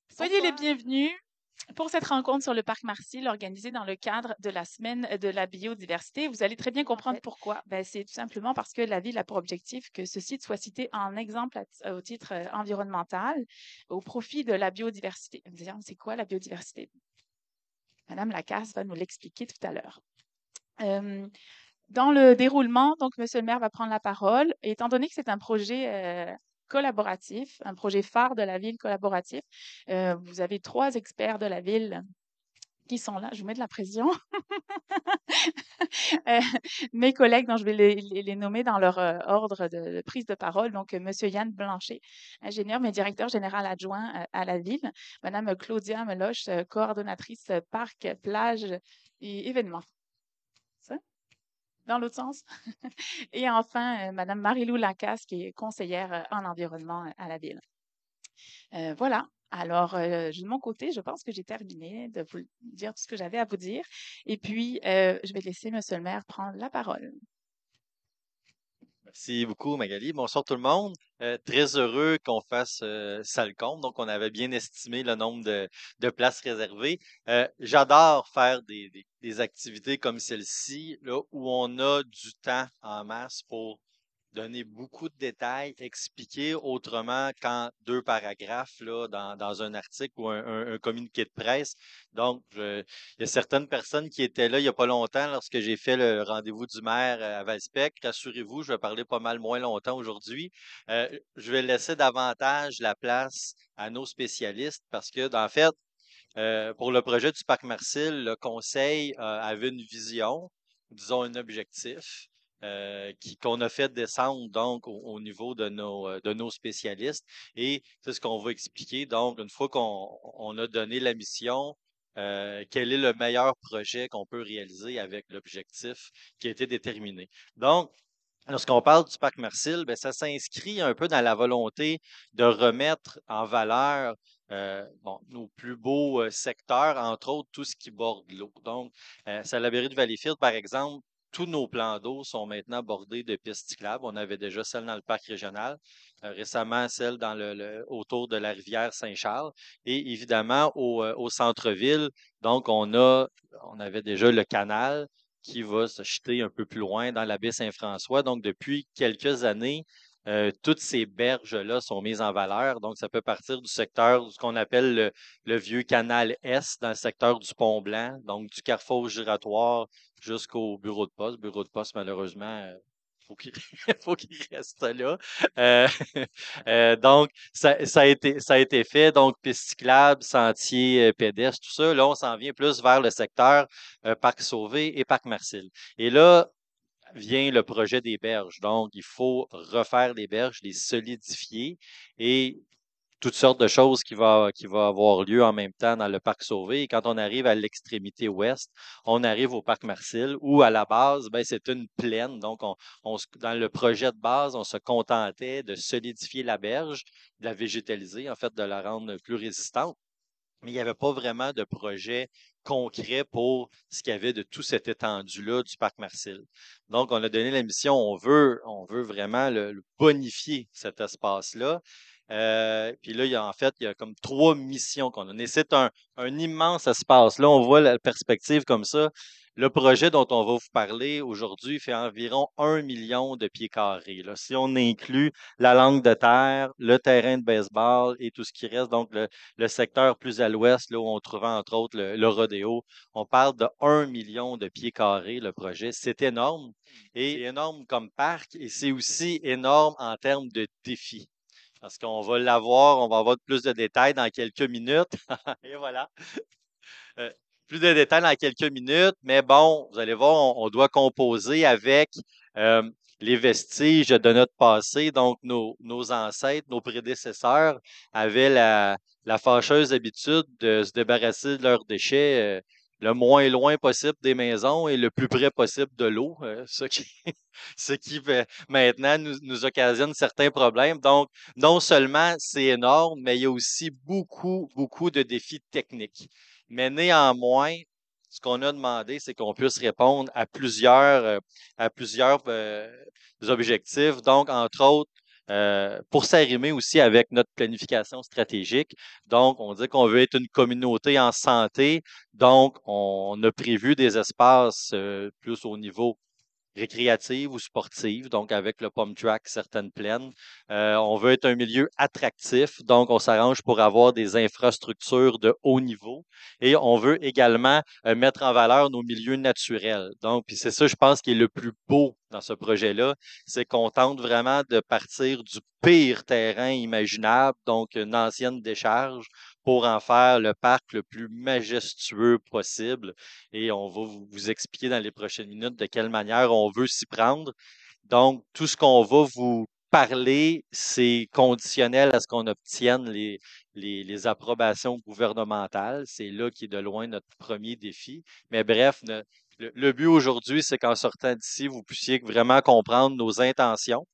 Soyez les Bonsoir. bienvenus pour cette rencontre sur le parc Marcil organisée dans le cadre de la semaine de la biodiversité. Vous allez très bien comprendre Parfait. pourquoi. Ben, c'est tout simplement parce que la ville a pour objectif que ce site soit cité en exemple au titre environnemental au profit de la biodiversité. Vous allez dire, c'est quoi la biodiversité? Madame Lacasse va nous l'expliquer tout à l'heure. Euh, Dans le déroulement, donc, Monsieur le maire va prendre la parole. Et étant donné que c'est un projet collaboratif, un projet phare de la ville collaboratif, vous avez trois experts de la ville qui sont là. Je vous mets de la pression. Euh, Mes collègues, dont je vais les nommer dans leur ordre de prise de parole. Donc, Monsieur Yann Blanchet, ingénieur, mais directeur général adjoint à la ville. Madame Claudia Meloche, coordonnatrice parc, plage et événements. Ça? Dans l'autre sens? Et enfin, Madame Marie-Lou Lacasse, qui est conseillère en environnement à la ville. Voilà. Alors, de mon côté, je pense que j'ai terminé de vous dire tout ce que j'avais à vous dire. Et puis, je vais laisser Monsieur le maire prendre la parole. Merci beaucoup, Magali. Bonsoir tout le monde. Très heureux qu'on fasse ça le compte. Donc, on avait bien estimé le nombre de places réservées. J'adore faire des activités comme celle-ci, là, où on a du temps en masse pour donner beaucoup de détails, expliquer autrement qu'en deux paragraphes là, dans un article ou un communiqué de presse. Donc, il y a certaines personnes qui étaient là il n'y a pas longtemps lorsque j'ai fait le rendez-vous du maire à Valspec. Rassurez-vous, je vais parler pas mal moins longtemps aujourd'hui. Je vais laisser davantage la place à nos spécialistes parce que, en fait, pour le projet du parc Marcil, le conseil avait une vision, disons un objectif, qu'on a fait descendre donc au niveau de nos spécialistes. Et c'est ce qu'on va expliquer. Donc, une fois qu'on a donné la mission, quel est le meilleur projet qu'on peut réaliser avec l'objectif qui a été déterminé. Donc, lorsqu'on parle du parc Marcil, ben, ça s'inscrit un peu dans la volonté de remettre en valeur bon, nos plus beaux secteurs, entre autres tout ce qui borde l'eau. Donc, Salaberry de Valleyfield, par exemple, tous nos plans d'eau sont maintenant bordés de pistes cyclables. On avait déjà celle dans le parc régional, récemment celle autour de la rivière Saint-Charles et évidemment au centre-ville. Donc, on avait déjà le canal qui va se jeter un peu plus loin dans la baie Saint-François. Donc, depuis quelques années, toutes ces berges-là sont mises en valeur. Donc, ça peut partir du secteur, ce qu'on appelle le vieux canal Est, dans le secteur du Pont-Blanc, donc du carrefour giratoire jusqu'au bureau de poste. Bureau de poste, malheureusement, faut qu'il faut qu'il reste là. Euh, donc, ça a été fait. Donc, piste cyclable, sentier pédestre, tout ça. Là, on s'en vient plus vers le secteur Parc Sauvé et Parc Marcil. Et là, vient le projet des berges. Donc, il faut refaire les berges, les solidifier et toutes sortes de choses qui va avoir lieu en même temps dans le parc Sauvé. Et quand on arrive à l'extrémité ouest, on arrive au parc Marcil où à la base, ben, c'est une plaine. Donc, dans le projet de base, on se contentait de solidifier la berge, de la végétaliser, en fait, de la rendre plus résistante. Mais il n'y avait pas vraiment de projet concret pour ce qu'il y avait de tout cette étendue-là du parc Marcil. Donc, on a donné la mission, on veut vraiment le bonifier cet espace-là. Puis là, il y a comme trois missions qu'on a. Mais c'est un immense espace. Là, on voit la perspective comme ça. Le projet dont on va vous parler aujourd'hui fait environ 1 million de pieds carrés, là. Si on inclut la langue de terre, le terrain de baseball et tout ce qui reste, donc le secteur plus à l'ouest, là où on trouvait entre autres le rodéo, on parle de 1 million de pieds carrés, le projet. C'est énorme. Et c'est énorme comme parc et c'est aussi énorme en termes de défis. Parce qu'on va l'avoir, on va avoir plus de détails dans quelques minutes. Et voilà. Euh, Plus de détails dans quelques minutes, mais bon, vous allez voir, on doit composer avec euh, les vestiges de notre passé. Donc, nos ancêtres, nos prédécesseurs avaient la fâcheuse habitude de se débarrasser de leurs déchets le moins loin possible des maisons et le plus près possible de l'eau, ce qui maintenant nous occasionne certains problèmes. Donc, non seulement c'est énorme, mais il y a aussi beaucoup de défis techniques. Mais néanmoins, ce qu'on a demandé, c'est qu'on puisse répondre à à plusieurs objectifs. Donc, entre autres, pour s'arrimer aussi avec notre planification stratégique. Donc, on dit qu'on veut être une communauté en santé. Donc, on a prévu des espaces plus au niveau récréative ou sportive, donc avec le pump track, certaines plaines. On veut être un milieu attractif, donc on s'arrange pour avoir des infrastructures de haut niveau et on veut également mettre en valeur nos milieux naturels. Donc, puis c'est ça, je pense, qui est le plus beau dans ce projet-là, c'est qu'on tente vraiment de partir du pire terrain imaginable, donc une ancienne décharge, pour en faire le parc le plus majestueux possible et on va vous expliquer dans les prochaines minutes de quelle manière on veut s'y prendre. Donc, tout ce qu'on va vous parler, c'est conditionnel à ce qu'on obtienne les approbations gouvernementales. C'est là qui est de loin notre premier défi. Mais bref, le but aujourd'hui, c'est qu'en sortant d'ici, vous puissiez vraiment comprendre nos intentions.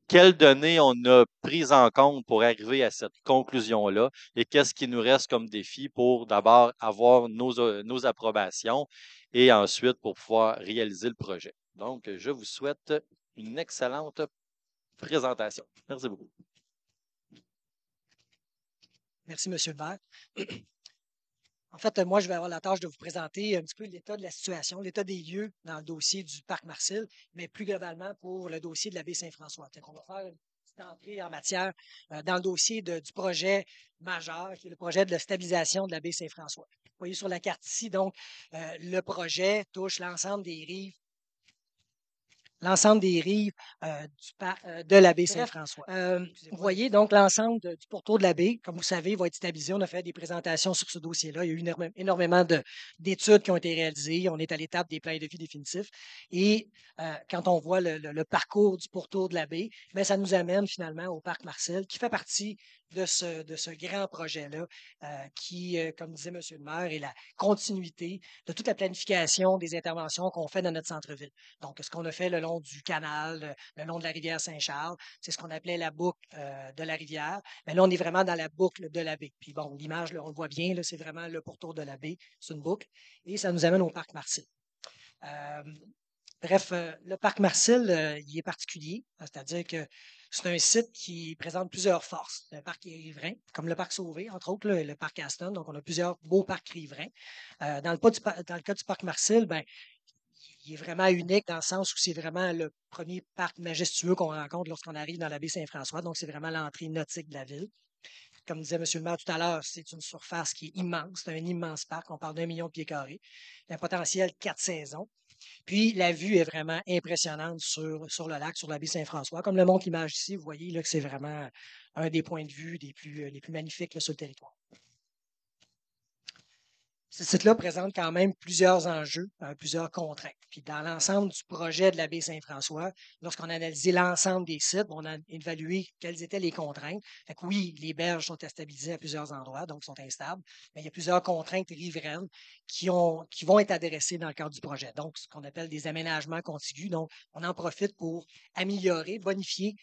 Quelles données on a prises en compte pour arriver à cette conclusion-là et qu'est-ce qui nous reste comme défi pour d'abord avoir nos approbations et ensuite pour pouvoir réaliser le projet. Donc, je vous souhaite une excellente présentation. Merci beaucoup. Merci, M. le maire. En fait, moi, je vais avoir la tâche de vous présenter un petit peu l'état de la situation, l'état des lieux dans le dossier du parc Marcel, mais plus globalement pour le dossier de la baie Saint-François. On va faire une petite entrée en matière dans le dossier du projet majeur, qui est le projet de la stabilisation de la baie Saint-François. Vous voyez sur la carte ici, donc, le projet touche l'ensemble des rives de la baie Saint-François. Vous voyez donc l'ensemble du pourtour de la baie, comme vous savez, va être stabilisé. On a fait des présentations sur ce dossier-là. Il y a eu énormément d'études qui ont été réalisées. On est à l'étape des plans et défis définitifs. Et quand on voit le parcours du pourtour de la baie, bien, ça nous amène finalement au parc Marcel, qui fait partie de ce grand projet-là, qui, comme disait M. le maire, est la continuité de toute la planification des interventions qu'on fait dans notre centre-ville. Donc, ce qu'on a fait le long du canal, le long de la rivière Saint-Charles, c'est ce qu'on appelait la boucle de la rivière. Mais là, on est vraiment dans la boucle de la baie. Puis bon, l'image, là, on le voit bien, là, c'est vraiment le pourtour de la baie. C'est une boucle. Et ça nous amène au parc Marcel. Bref, le parc Marcel, il est particulier, c'est-à-dire que c'est un site qui présente plusieurs forces. Un parc riverain, comme le parc Sauvé, entre autres, là, et le parc Aston. Donc, on a plusieurs beaux parcs riverains. Dans le cas du parc Marcel, ben, il est vraiment unique dans le sens où c'est vraiment le premier parc majestueux qu'on rencontre lorsqu'on arrive dans la baie Saint-François. Donc, c'est vraiment l'entrée nautique de la ville. Comme disait M. le maire tout à l'heure, c'est une surface qui est immense. C'est un immense parc. On parle d'1 million de pieds carrés. Un potentiel 4 saisons. Puis, la vue est vraiment impressionnante sur le lac, sur la baie Saint-François. Comme le montre l'image ici, vous voyez là, que c'est vraiment un des points de vue les plus magnifiques là, sur le territoire. Ce site-là présente quand même plusieurs enjeux, plusieurs contraintes. Puis dans l'ensemble du projet de la baie Saint-François, lorsqu'on a analysé l'ensemble des sites, on a évalué quelles étaient les contraintes. Fait que oui, les berges sont à stabiliser à plusieurs endroits, donc sont instables, mais il y a plusieurs contraintes riveraines qui vont être adressées dans le cadre du projet. Donc, ce qu'on appelle des aménagements contigus. Donc, on en profite pour améliorer, bonifier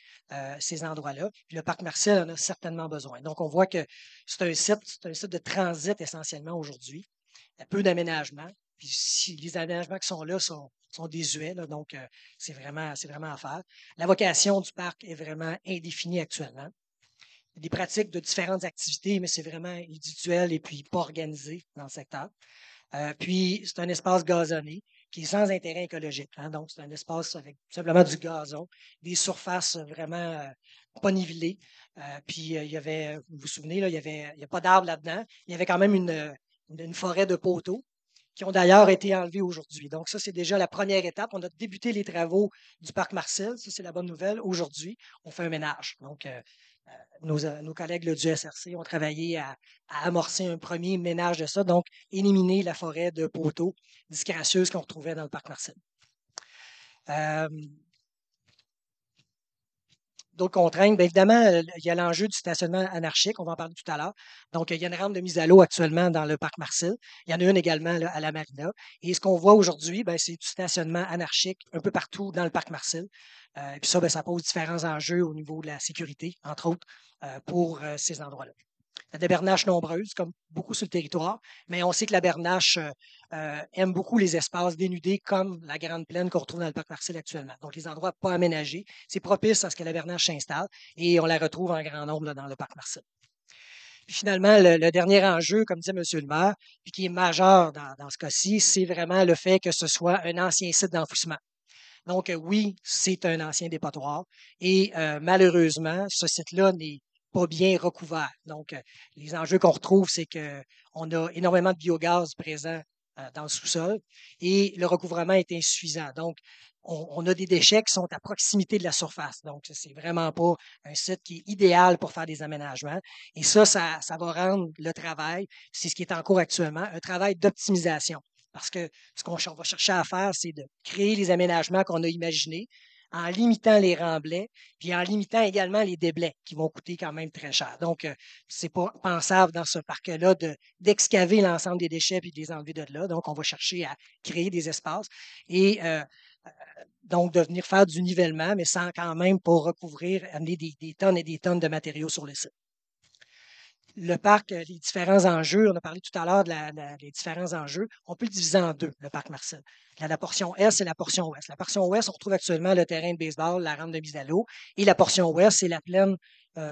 ces endroits-là. Puis le parc Marcel en a certainement besoin. Donc, on voit que c'est un site de transit essentiellement aujourd'hui. Il y a peu d'aménagements. Puis si les aménagements qui sont là sont désuets, là, donc c'est vraiment à faire. La vocation du parc est vraiment indéfinie actuellement. Il y a des pratiques de différentes activités, mais c'est vraiment individuel et puis pas organisé dans le secteur. Puis c'est un espace gazonné qui est sans intérêt écologique. Hein, donc c'est un espace avec simplement du gazon, des surfaces vraiment pas nivelées. Puis il y avait, vous vous souvenez, là, il y a pas d'arbres là-dedans. Il y avait quand même une forêt de poteaux qui ont d'ailleurs été enlevés aujourd'hui. Donc, ça, c'est déjà la première étape. On a débuté les travaux du parc Marcel. Ça, c'est la bonne nouvelle. Aujourd'hui, on fait un ménage. Donc, nos collègues là, du SRC ont travaillé à amorcer un premier ménage de ça, donc éliminer la forêt de poteaux disgracieuses qu'on retrouvait dans le parc Marcel. D'autres contraintes, bien évidemment, il y a l'enjeu du stationnement anarchique, on va en parler tout à l'heure. Donc, il y a une rampe de mise à l'eau actuellement dans le parc Marcel. Il y en a une également là, à la marina. Et ce qu'on voit aujourd'hui, ben, c'est du stationnement anarchique un peu partout dans le parc Marcel. Et puis ça, ben, ça pose différents enjeux au niveau de la sécurité, entre autres, pour ces endroits-là. des bernaches nombreuses, comme beaucoup sur le territoire, mais on sait que la bernache aime beaucoup les espaces dénudés, comme la grande plaine qu'on retrouve dans le parc Marcel actuellement. Donc, les endroits pas aménagés, c'est propice à ce que la bernache s'installe et on la retrouve en grand nombre là, dans le parc Marcel. Puis finalement, le dernier enjeu, comme disait M. le maire, puis qui est majeur dans ce cas-ci, c'est vraiment le fait que ce soit un ancien site d'enfouissement. Donc, oui, c'est un ancien dépotoir et malheureusement, ce site-là n'est pas bien recouvert. Donc, les enjeux qu'on retrouve, c'est qu'on a énormément de biogaz présent dans le sous-sol et le recouvrement est insuffisant. Donc, on a des déchets qui sont à proximité de la surface. Donc, c'est vraiment pas un site qui est idéal pour faire des aménagements. Et ça va rendre le travail, c'est ce qui est en cours actuellement, un travail d'optimisation. Parce que ce qu'on va chercher à faire, c'est de créer les aménagements qu'on a imaginés en limitant les remblais, puis en limitant également les déblais qui vont coûter quand même très cher. Donc, c'est pas pensable dans ce parc-là d'excaver l'ensemble des déchets puis de les enlever de là. Donc, on va chercher à créer des espaces et donc de venir faire du nivellement, mais sans quand même pas recouvrir, amener des tonnes et des tonnes de matériaux sur le site. Le parc, les différents enjeux, on a parlé tout à l'heure des différents enjeux, on peut le diviser en deux, le parc Marcel. La portion Est et la portion Ouest. La portion Ouest, on retrouve actuellement le terrain de baseball, la rampe de mise à l'eau, et la portion Ouest, c'est la plaine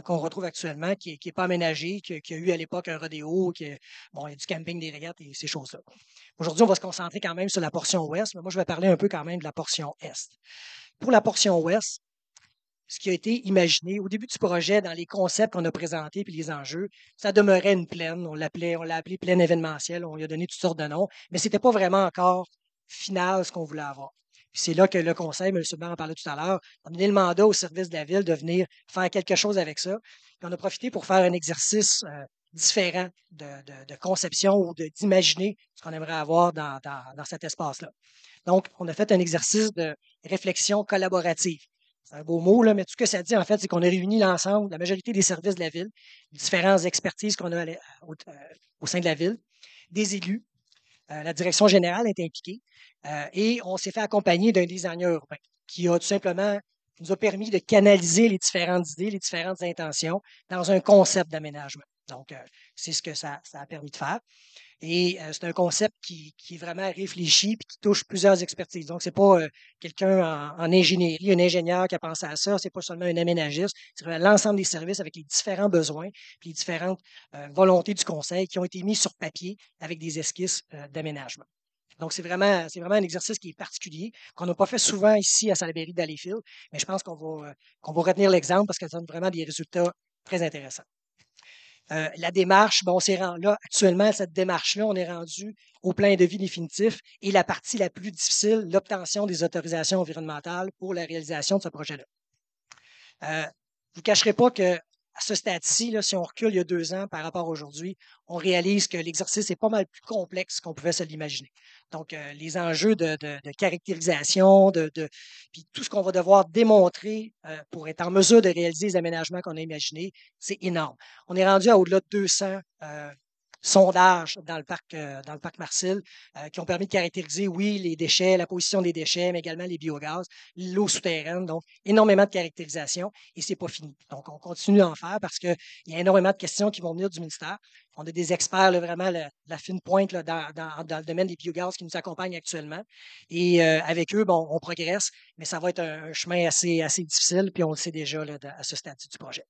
qu'on retrouve actuellement, qui n'est pas aménagée, qui a eu à l'époque un rodéo, il y a du camping, des régates et ces choses-là. Aujourd'hui, on va se concentrer quand même sur la portion Ouest, mais moi, je vais parler un peu quand même de la portion Est. Pour la portion Ouest, ce qui a été imaginé au début du projet, dans les concepts qu'on a présentés puis les enjeux, ça demeurait une plaine. On l'a appelé plaine événementielle, on lui a donné toutes sortes de noms, mais ce n'était pas vraiment encore final ce qu'on voulait avoir. C'est là que le conseil, M. le maire en parlait tout à l'heure, a donné le mandat au service de la ville de venir faire quelque chose avec ça. Puis on a profité pour faire un exercice différent de conception ou d'imaginer ce qu'on aimerait avoir dans cet espace-là. Donc, on a fait un exercice de réflexion collaborative. C'est un beau mot, là, mais tout ce que ça dit, en fait, c'est qu'on a réuni l'ensemble, la majorité des services de la ville, les différentes expertises qu'on a au sein de la ville, des élus. La direction générale est impliquée et on s'est fait accompagner d'un designer urbain qui a tout simplement nous a permis de canaliser les différentes idées, les différentes intentions dans un concept d'aménagement. Donc, c'est ce que ça a permis de faire. Et c'est un concept qui est vraiment réfléchi et qui touche plusieurs expertises. Donc, ce n'est pas quelqu'un en ingénierie, un ingénieur qui a pensé à ça, ce n'est pas seulement un aménagiste, c'est vraiment l'ensemble des services avec les différents besoins et les différentes volontés du conseil qui ont été mis sur papier avec des esquisses d'aménagement. Donc, c'est vraiment un exercice qui est particulier, qu'on n'a pas fait souvent ici à Salaberry d'Alleyfield, mais je pense qu'on va retenir l'exemple parce qu'elle donne vraiment des résultats très intéressants. La démarche, on s'est rendu là, actuellement, cette démarche-là, on est rendu au plan de vie définitif et la partie la plus difficile, l'obtention des autorisations environnementales pour la réalisation de ce projet-là. Je ne vous cacherai pas que à ce stade-ci, si on recule il y a 2 ans par rapport à aujourd'hui, on réalise que l'exercice est pas mal plus complexe qu'on pouvait se l'imaginer. Donc, les enjeux de caractérisation, puis tout ce qu'on va devoir démontrer pour être en mesure de réaliser les aménagements qu'on a imaginés, c'est énorme. On est rendu à au-delà de 200 sondages dans le parc Marcel qui ont permis de caractériser, oui, les déchets, la position des déchets, mais également les biogaz, l'eau souterraine, donc énormément de caractérisation et c'est pas fini. Donc, on continue d'en faire parce qu'il y a énormément de questions qui vont venir du ministère. On a des experts, là, vraiment, la fine pointe là, dans le domaine des biogaz qui nous accompagnent actuellement. Et avec eux, on progresse, mais ça va être un chemin assez difficile, puis on le sait déjà là, à ce stade du projet.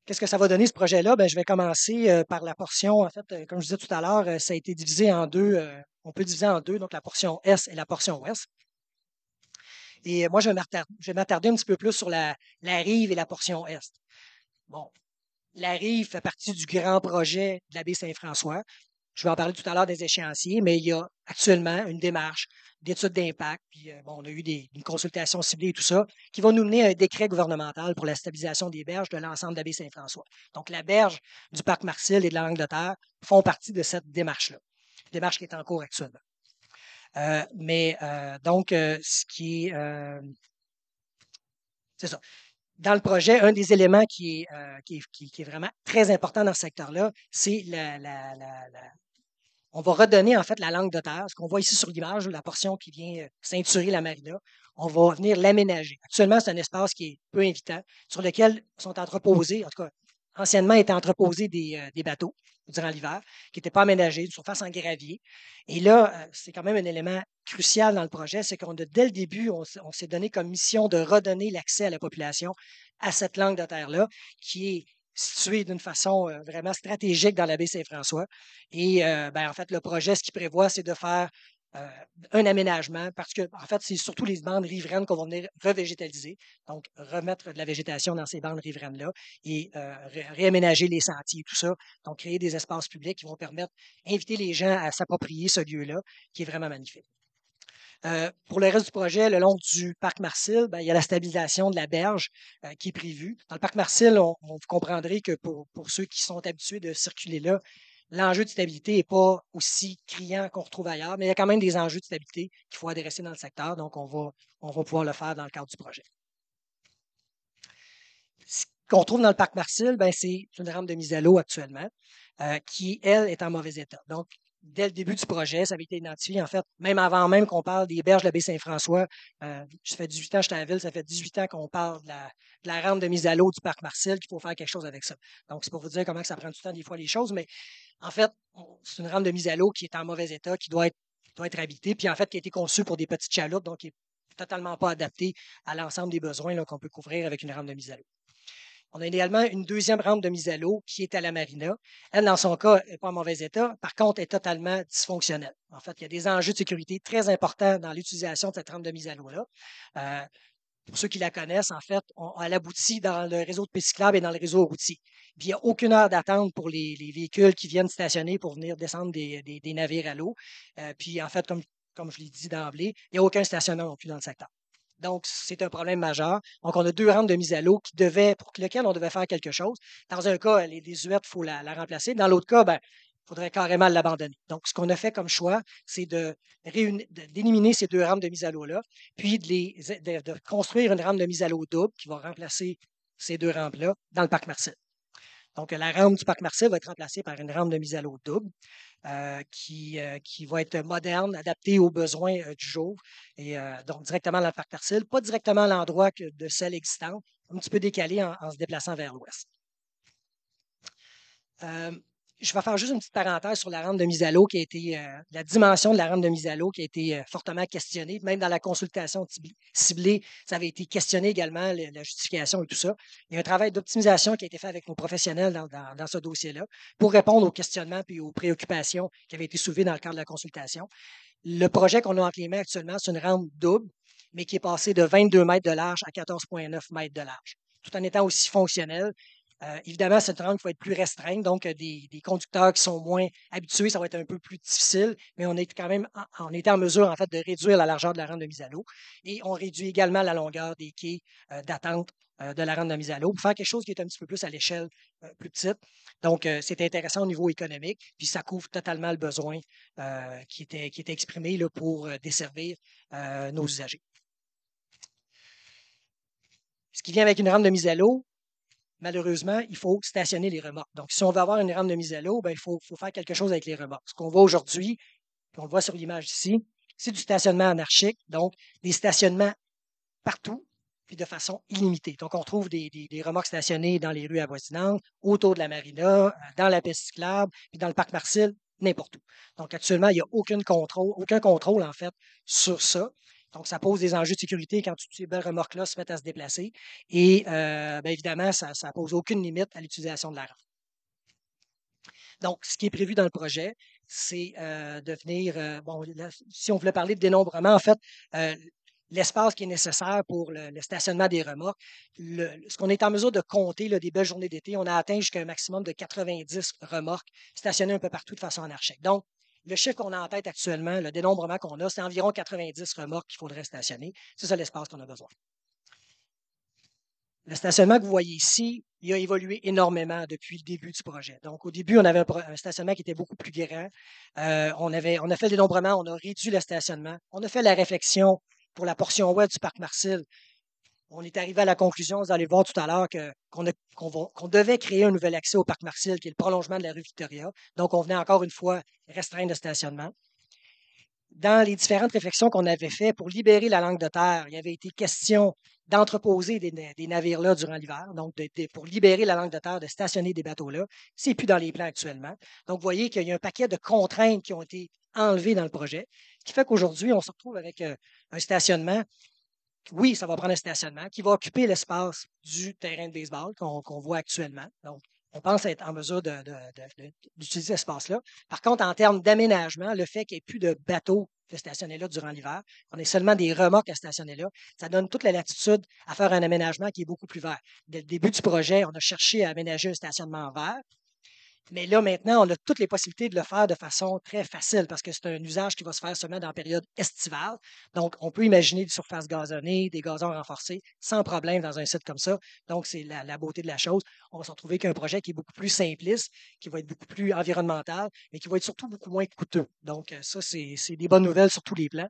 Qu'est-ce que ça va donner, ce projet-là? Je vais commencer par la portion, en fait, comme je disais tout à l'heure, ça a été divisé en deux. On peut diviser en deux, donc la portion Est et la portion Ouest. Et moi, je vais m'attarder un petit peu plus sur la rive et la portion Est. Bon, la rive fait partie du grand projet de la baie Saint-François. Je vais en parler tout à l'heure des échéanciers, mais il y a actuellement une démarche d'étude d'impact, puis on a eu une consultation ciblée et tout ça, qui va nous mener à un décret gouvernemental pour la stabilisation des berges de l'ensemble de la baie Saint-François. Donc, la berge du parc Marcel et de la langue de terre font partie de cette démarche-là, démarche qui est en cours actuellement. Donc, ce qui est... c'est ça. Dans le projet, un des éléments qui est vraiment très important dans ce secteur-là, c'est on va redonner en fait la langue de terre. Ce qu'on voit ici sur l'image, la portion qui vient ceinturer la marina, on va venir l'aménager. Actuellement, c'est un espace qui est peu invitant, sur lequel sont entreposés, en tout cas, anciennement étaient entreposés des bateaux durant l'hiver, qui n'étaient pas aménagés, une surface en gravier. Et là, c'est quand même un élément crucial dans le projet, c'est dès le début, on s'est donné comme mission de redonner l'accès à la population à cette langue de terre-là, qui est située d'une façon vraiment stratégique dans la baie Saint-François. Et en fait, le projet, ce qu'il prévoit, c'est de faire euh, un aménagement, parce que, en fait, c'est surtout les bandes riveraines qu'on va venir revégétaliser, donc remettre de la végétation dans ces bandes riveraines-là et réaménager les sentiers, tout ça, donc créer des espaces publics qui vont permettre d'inviter les gens à s'approprier ce lieu-là, qui est vraiment magnifique. Pour le reste du projet, le long du parc Marcille, il y a la stabilisation de la berge qui est prévue. Dans le parc Marcille, vous comprendrez que pour ceux qui sont habitués de circuler là, l'enjeu de stabilité n'est pas aussi criant qu'on retrouve ailleurs, mais il y a quand même des enjeux de stabilité qu'il faut adresser dans le secteur, donc on va pouvoir le faire dans le cadre du projet. Ce qu'on trouve dans le parc Marcille, c'est une rampe de mise à l'eau actuellement, qui, elle, est en mauvais état. Donc, dès le début du projet, ça avait été identifié, en fait, même avant même qu'on parle des berges de la baie Saint-François. Ça fait 18 ans que j'étais à la ville, ça fait 18 ans qu'on parle de la rampe de mise à l'eau du parc Marcille, qu'il faut faire quelque chose avec ça. Donc, c'est pour vous dire comment ça prend du temps des fois les choses, mais en fait, c'est une rampe de mise à l'eau qui est en mauvais état, qui doit être habitée, puis en fait, qui a été conçue pour des petites chaloupes, donc qui n'est totalement pas adaptée à l'ensemble des besoins qu'on peut couvrir avec une rampe de mise à l'eau. On a également une deuxième rampe de mise à l'eau qui est à la marina. Elle, dans son cas, n'est pas en mauvais état. Par contre, elle est totalement dysfonctionnelle. En fait, il y a des enjeux de sécurité très importants dans l'utilisation de cette rampe de mise à l'eau-là. Pour ceux qui la connaissent, en fait, elle aboutit dans le réseau de pistes cyclables et dans le réseau routier. Puis, il n'y a aucune heure d'attente pour les véhicules qui viennent stationner pour venir descendre des navires à l'eau. Puis, en fait, comme je l'ai dit d'emblée, il n'y a aucun stationnement non plus dans le secteur. Donc, c'est un problème majeur. Donc, on a deux rampes de mise à l'eau pour lesquelles on devait faire quelque chose. Dans un cas, elle est désuète, il faut la remplacer. Dans l'autre cas, il faudrait carrément l'abandonner. Donc, ce qu'on a fait comme choix, c'est d'éliminer ces deux rampes de mise à l'eau-là, puis de construire une rampe de mise à l'eau double qui va remplacer ces deux rampes-là dans le parc Marcille. Donc, la rampe du parc Marcille va être remplacée par une rampe de mise à l'eau double qui va être moderne, adaptée aux besoins du jour. Et donc, directement dans le parc Marcille, pas directement à l'endroit de celle existante, un petit peu décalée en se déplaçant vers l'ouest. Je vais faire juste une petite parenthèse sur la rampe de mise à l'eau qui a été, la dimension de la rampe de mise à l'eau qui a été fortement questionnée. Même dans la consultation ciblée, ça avait été questionné également, la justification et tout ça. Il y a un travail d'optimisation qui a été fait avec nos professionnels dans ce dossier-là pour répondre aux questionnements et aux préoccupations qui avaient été soulevées dans le cadre de la consultation. Le projet qu'on a entre les mains actuellement, c'est une rampe double, mais qui est passée de 22 mètres de large à 14,9 mètres de large, tout en étant aussi fonctionnel. Évidemment, cette rampe, il faut être plus restreinte, donc des conducteurs qui sont moins habitués, ça va être un peu plus difficile, mais on est quand même en mesure, en fait, de réduire la largeur de la rampe de mise à l'eau. Et on réduit également la longueur des quais d'attente de la rampe de mise à l'eau pour faire quelque chose qui est un petit peu plus à l'échelle plus petite. Donc, c'est intéressant au niveau économique, puis ça couvre totalement le besoin qui était exprimé là, pour desservir nos usagers. Ce qui vient avec une rampe de mise à l'eau, malheureusement, il faut stationner les remorques. Donc, si on veut avoir une rampe de mise à l'eau, il faut faire quelque chose avec les remorques. Ce qu'on voit aujourd'hui, on le voit sur l'image ici, c'est du stationnement anarchique, donc des stationnements partout, puis de façon illimitée. Donc, on trouve des remorques stationnées dans les rues avoisinantes, autour de la marina, dans la piste cyclable, puis dans le parc Marcille, n'importe où. Donc, actuellement, il n'y a aucun contrôle, en fait, sur ça. Donc, ça pose des enjeux de sécurité quand toutes ces belles remorques-là se mettent à se déplacer. Et évidemment, ça ne pose aucune limite à l'utilisation de la rampe. Donc, ce qui est prévu dans le projet, c'est de venir, si on voulait parler de dénombrement, en fait, l'espace qui est nécessaire pour le stationnement des remorques, ce qu'on est en mesure de compter des belles journées d'été, on a atteint jusqu'à un maximum de 90 remorques stationnées un peu partout de façon anarchique. Donc, le chiffre qu'on a en tête actuellement, le dénombrement qu'on a, c'est environ 90 remorques qu'il faudrait stationner. C'est ça l'espace qu'on a besoin. Le stationnement que vous voyez ici, il a évolué énormément depuis le début du projet. Donc, au début, on avait un stationnement qui était beaucoup plus grand. On a fait le dénombrement, on a réduit le stationnement. On a fait la réflexion pour la portion ouest du parc Marcille. On est arrivé à la conclusion, vous allez voir tout à l'heure, qu'on devait créer un nouvel accès au parc Marcille, qui est le prolongement de la rue Victoria. Donc, on venait encore une fois restreindre le stationnement. Dans les différentes réflexions qu'on avait faites pour libérer la langue de terre, il y avait été question d'entreposer des navires là durant l'hiver, donc pour libérer la langue de terre, de stationner des bateaux là. C'est plus dans les plans actuellement. Donc, vous voyez qu'il y a un paquet de contraintes qui ont été enlevées dans le projet, ce qui fait qu'aujourd'hui, on se retrouve avec un stationnement. Oui, ça va prendre un stationnement qui va occuper l'espace du terrain de baseball qu'on voit actuellement. Donc, on pense être en mesure d'utiliser cet espace-là. Par contre, en termes d'aménagement, le fait qu'il n'y ait plus de bateaux de stationner là durant l'hiver, on ait seulement des remorques à stationner là, ça donne toute la latitude à faire un aménagement qui est beaucoup plus vert. Dès le début du projet, on a cherché à aménager un stationnement vert. Mais là, maintenant, on a toutes les possibilités de le faire de façon très facile parce que c'est un usage qui va se faire seulement dans la période estivale. Donc, on peut imaginer des surfaces gazonnées, des gazons renforcés sans problème dans un site comme ça. Donc, c'est la beauté de la chose. On va se retrouver qu'un projet qui est beaucoup plus simpliste, qui va être beaucoup plus environnemental, mais qui va être surtout beaucoup moins coûteux. Donc, ça, c'est des bonnes nouvelles sur tous les plans.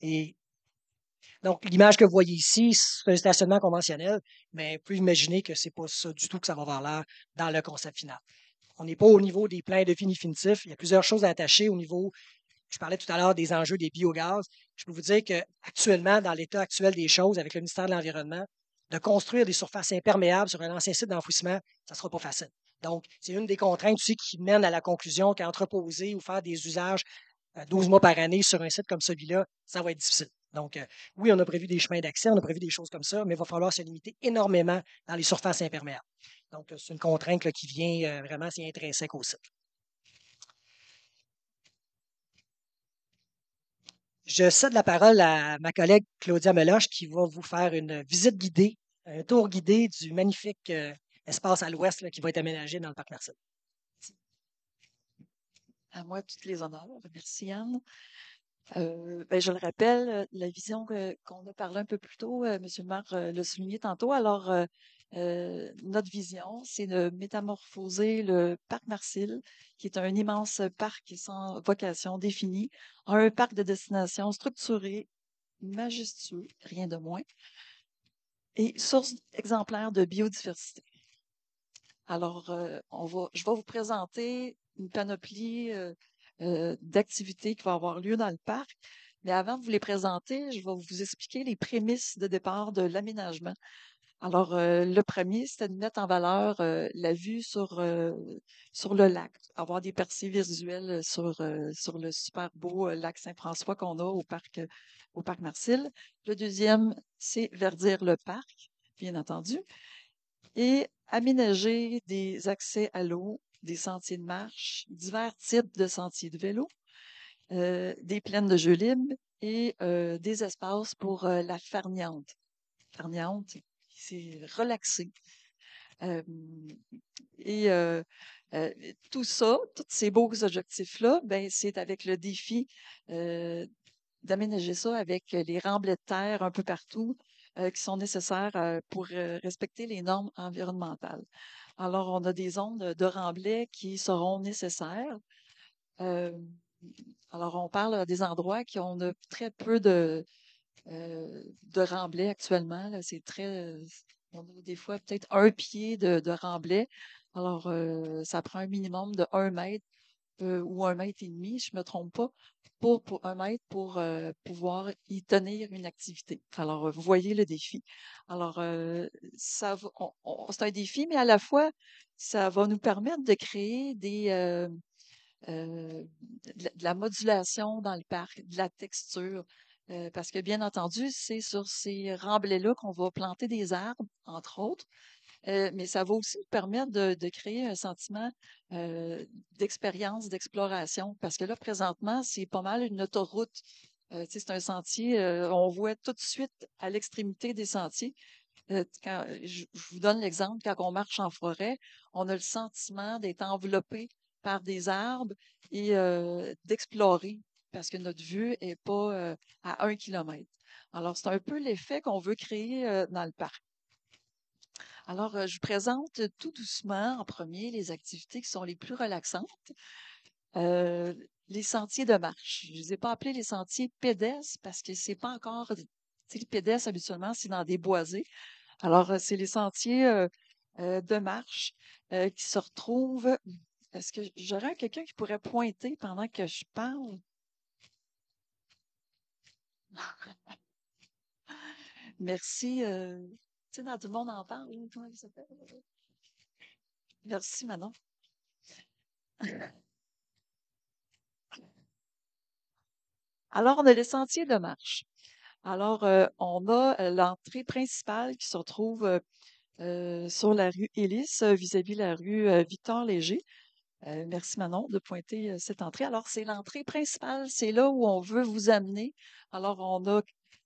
Et donc, l'image que vous voyez ici, c'est un stationnement conventionnel, mais vous pouvez imaginer que ce n'est pas ça du tout que ça va avoir l'air dans le concept final. On n'est pas au niveau des plans de définitifs. Il y a plusieurs choses à attacher au niveau, je parlais tout à l'heure des enjeux des biogaz. Je peux vous dire qu'actuellement, dans l'état actuel des choses, avec le ministère de l'Environnement, de construire des surfaces imperméables sur un ancien site d'enfouissement, ça ne sera pas facile. Donc, c'est une des contraintes aussi qui mène à la conclusion qu'entreposer ou faire des usages 12 mois par année sur un site comme celui-là, ça va être difficile. Donc, oui, on a prévu des chemins d'accès, on a prévu des choses comme ça, mais il va falloir se limiter énormément dans les surfaces imperméables. Donc, c'est une contrainte là, qui vient vraiment, c'est intrinsèque au site. Je cède la parole à ma collègue Claudia Meloche qui va vous faire une visite guidée, un tour guidé du magnifique espace à l'ouest là, qui va être aménagé dans le parc Marcel. À moi, tous les honneurs. Merci, Anne. Je le rappelle, la vision qu'on a parlé un peu plus tôt, M. le maire l'a souligné tantôt. Alors, notre vision, c'est de métamorphoser le parc Marcil, qui est un immense parc sans vocation définie, en un parc de destination structuré, majestueux, rien de moins, et source exemplaire de biodiversité. Alors, je vais vous présenter une panoplie d'activités qui va avoir lieu dans le parc. Mais avant de vous les présenter, je vais vous expliquer les prémices de départ de l'aménagement. Alors, le premier, c'était de mettre en valeur la vue sur le lac, avoir des percées visuelles sur le super beau lac Saint-François qu'on a au parc Marcil. Le deuxième, c'est verdir le parc, bien entendu, et aménager des accès à l'eau, des sentiers de marche, divers types de sentiers de vélo, des plaines de jeux libres et des espaces pour la farniente. Farniente, c'est relaxé. Et tout ça, tous ces beaux objectifs-là, ben, c'est avec le défi d'aménager ça avec les remblais de terre un peu partout qui sont nécessaires pour respecter les normes environnementales. Alors, on a des zones de remblais qui seront nécessaires. Euh, alors, on parle des endroits qui ont très peu de remblais actuellement. Là. C'est très, on a des fois peut-être un pied de remblai. Alors, ça prend un minimum de 1 mètre ou 1,5 mètres, je ne me trompe pas, pour 1 mètre pour pouvoir y tenir une activité. Alors, vous voyez le défi. Alors, c'est un défi, mais à la fois, ça va nous permettre de créer de la modulation dans le parc, de la texture. Parce que, bien entendu, c'est sur ces remblais-là qu'on va planter des arbres, entre autres, mais ça va aussi nous permettre de créer un sentiment d'expérience, d'exploration, parce que là, présentement, c'est pas mal une autoroute. C'est un sentier, on voit tout de suite à l'extrémité des sentiers. Je vous donne l'exemple, quand on marche en forêt, on a le sentiment d'être enveloppé par des arbres et d'explorer, parce que notre vue n'est pas à 1 kilomètre. Alors, c'est un peu l'effet qu'on veut créer dans le parc. Alors, je vous présente tout doucement en premier les activités qui sont les plus relaxantes. Les sentiers de marche. Je ne les ai pas appelés les sentiers pédestres parce que c'est pas encore. Tu sais, les pédestres, habituellement, c'est dans des boisés. Alors, c'est les sentiers de marche qui se retrouvent. Est-ce que j'aurais quelqu'un qui pourrait pointer pendant que je parle? merci. Tu sais, dans Tout le monde en parle, là, comment il s'appelle? Merci, Manon. Alors, on a les sentiers de marche. Alors, on a l'entrée principale qui se trouve sur la rue Élis, vis-à-vis la rue Victor-Léger. Merci Manon de pointer cette entrée. Alors, c'est l'entrée principale, c'est là où on veut vous amener. Alors,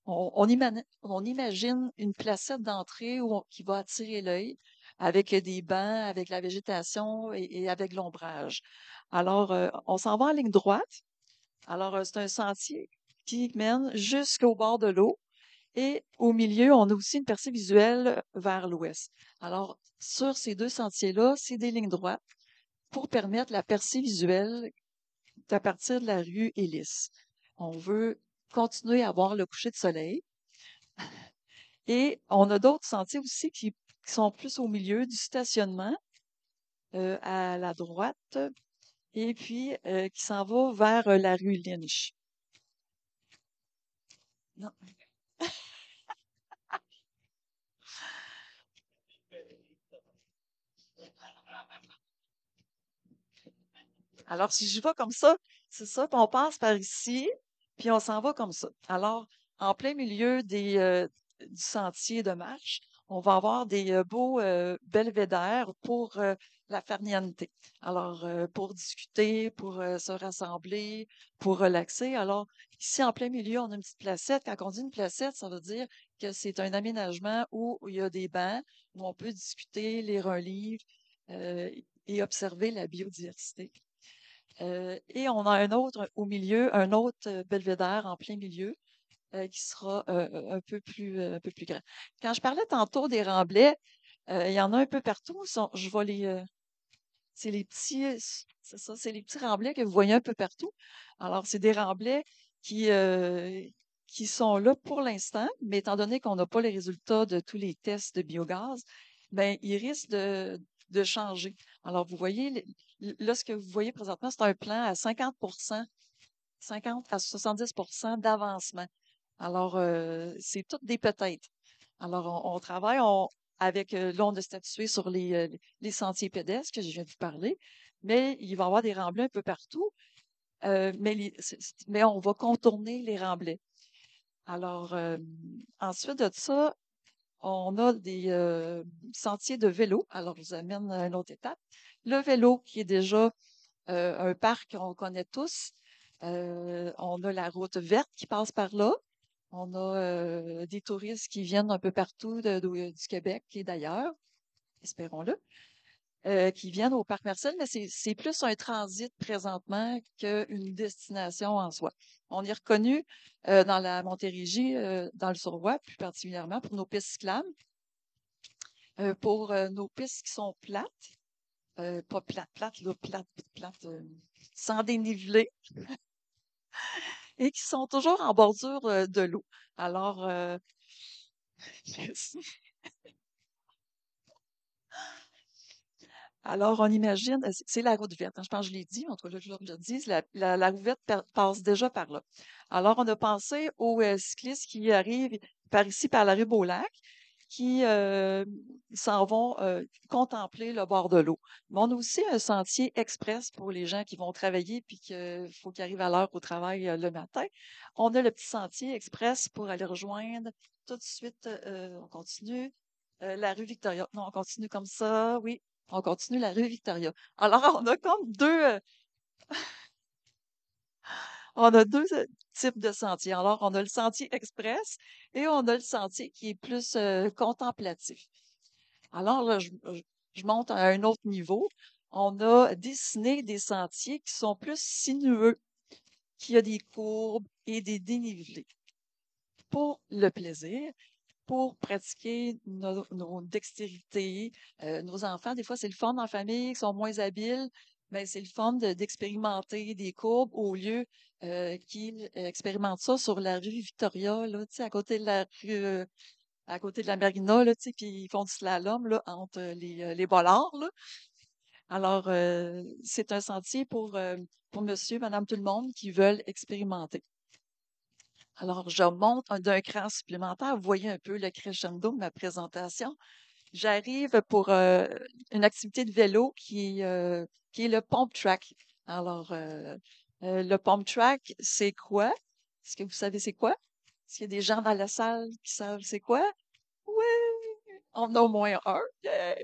on imagine une placette d'entrée qui va attirer l'œil avec des bancs, avec la végétation et avec l'ombrage. Alors, on s'en va en ligne droite. Alors, c'est un sentier qui mène jusqu'au bord de l'eau. Et au milieu, on a aussi une percée visuelle vers l'ouest. Alors, sur ces deux sentiers-là, c'est des lignes droites pour permettre la percée visuelle à partir de la rue Élis. On veut continuer à voir le coucher de soleil. Et on a d'autres sentiers aussi qui sont plus au milieu du stationnement, à la droite, et puis qui s'en va vers la rue Lynch. Non. Alors, si je vais comme ça, c'est ça, puis on passe par ici, puis on s'en va comme ça. Alors, en plein milieu du sentier de marche, on va avoir des beaux belvédères pour la farniente. Alors, pour discuter, pour se rassembler, pour relaxer. Alors, ici, en plein milieu, on a une petite placette. Quand on dit une placette, ça veut dire que c'est un aménagement où il y a des bancs, où on peut discuter, lire un livre et observer la biodiversité. Et on a un autre au milieu, un autre belvédère en plein milieu qui sera un peu plus grand. Quand je parlais tantôt des remblais, il y en a un peu partout. Je vois c'est les petits, c'est ça, c'est les petits remblais que vous voyez un peu partout. Alors, c'est des remblais qui, euh, qui sont là pour l'instant, mais étant donné qu'on n'a pas les résultats de tous les tests de biogaz, ben, ils risquent de changer. Alors, vous voyez, là, ce que vous voyez présentement, c'est un plan à 50 à 70 d'avancement. Alors, c'est toutes des peut-être. Alors, on travaille avec, là, on a statué sur les sentiers pédestres que je viens de vous parler, mais il va y avoir des remblais un peu partout, mais on va contourner les remblais. Alors, ensuite de ça, on a des sentiers de vélo. Alors, je vous amène à une autre étape. Le vélo, qui est déjà un parc qu'on connaît tous. On a la route verte qui passe par là. On a des touristes qui viennent un peu partout du Québec et d'ailleurs, espérons-le, qui viennent au parc Marcel, mais c'est plus un transit présentement qu'une destination en soi. On est reconnu dans la Montérégie, dans le Surroi, plus particulièrement pour nos pistes cyclables, pour nos pistes qui sont plates, pas plates, là, plates, sans dénivelé, et qui sont toujours en bordure de l'eau. Alors, merci. Alors, on imagine, c'est la route verte, hein, je pense que je l'ai dit, en tout cas, là, je le dis, la route verte passe déjà par là. Alors, on a pensé aux cyclistes qui arrivent par ici, par la rue Beaulac, qui s'en vont contempler le bord de l'eau. Mais on a aussi un sentier express pour les gens qui vont travailler puis qu'il faut qu'ils arrivent à l'heure au travail le matin. On a le petit sentier express pour aller rejoindre tout de suite, on continue, la rue Victoria. Non, on continue comme ça, oui. On continue la rue Victoria. Alors, on a deux types de sentiers. Alors, on a le sentier express et on a le sentier qui est plus contemplatif. Alors là, je monte à un autre niveau. On a dessiné des sentiers qui sont plus sinueux, qui a des courbes et des dénivelés. Pour le plaisir, pour pratiquer nos dextérités. Nos enfants, des fois, c'est le fun en famille, ils sont moins habiles, mais c'est le fun d'expérimenter des courbes au lieu qu'ils expérimentent ça sur la rue Victoria, là, tu sais, à côté de la rue, à côté de la marina, là, tu sais, puis ils font du slalom là, entre les bollards. Là. Alors, c'est un sentier pour monsieur, madame, tout le monde qui veulent expérimenter. Alors, je monte d'un cran supplémentaire. Vous voyez un peu le crescendo de ma présentation. J'arrive pour une activité de vélo qui est le pump track. Alors, le pump track, c'est quoi? Est-ce que vous savez c'est quoi? Est-ce qu'il y a des gens dans la salle qui savent c'est quoi? Oui! On a au moins un. Yeah!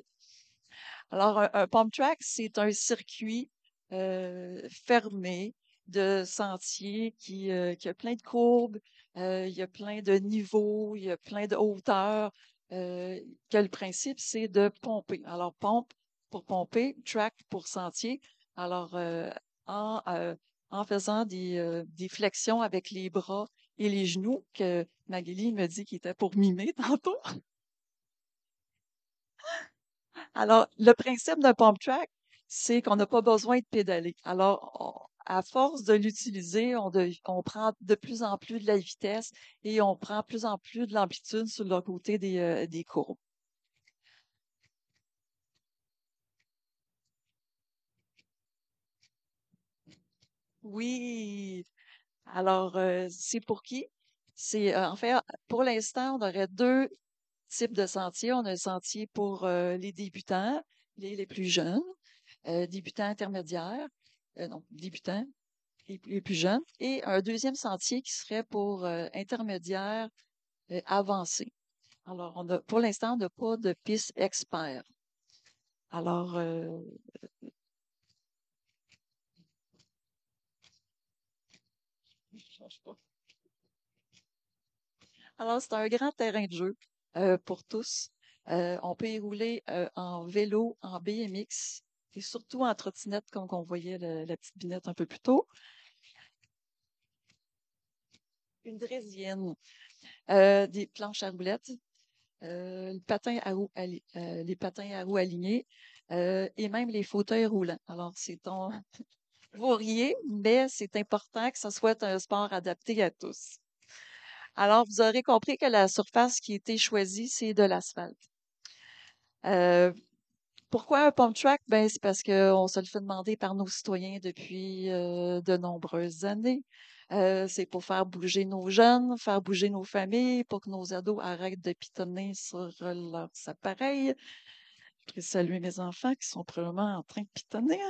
Alors, un pump track, c'est un circuit fermé de sentiers qui a plein de courbes, il y a plein de niveaux, il y a plein de hauteurs. Que le principe, c'est de pomper. Alors, pompe pour pomper, track pour sentier. Alors, en, euh, en faisant des flexions avec les bras et les genoux, que Magali me dit qu'il était pour mimer tantôt. Alors, le principe d'un pump track, c'est qu'on n'a pas besoin de pédaler. Alors, à force de l'utiliser, on prend de plus en plus de la vitesse et on prend de plus en plus de l'amplitude sur le côté des courbes. Oui. Alors, c'est pour qui? C'est, en fait, pour l'instant, on aurait deux types de sentiers. On a un sentier pour les débutants, les plus jeunes, débutants intermédiaires, non, débutants, les plus jeunes, et un deuxième sentier qui serait pour intermédiaires avancés. Alors, pour l'instant, on n'a pas de piste expert. Alors, je change pas. Alors, c'est un grand terrain de jeu pour tous. On peut y rouler en vélo, en BMX et surtout en trottinette, comme on voyait la petite binette un peu plus tôt. Une draisienne, des planches à roulettes, le patin à les patins à roues alignés et même les fauteuils roulants. Alors, vous riez, mais c'est important que ce soit un sport adapté à tous. Alors, vous aurez compris que la surface qui a été choisie, c'est de l'asphalte. Euh, Pourquoi un pump track? Ben, c'est parce qu'on se le fait demander par nos citoyens depuis de nombreuses années. C'est pour faire bouger nos jeunes, faire bouger nos familles, pour que nos ados arrêtent de pitonner sur leurs appareils. Je voudrais saluer mes enfants qui sont probablement en train de pitonner.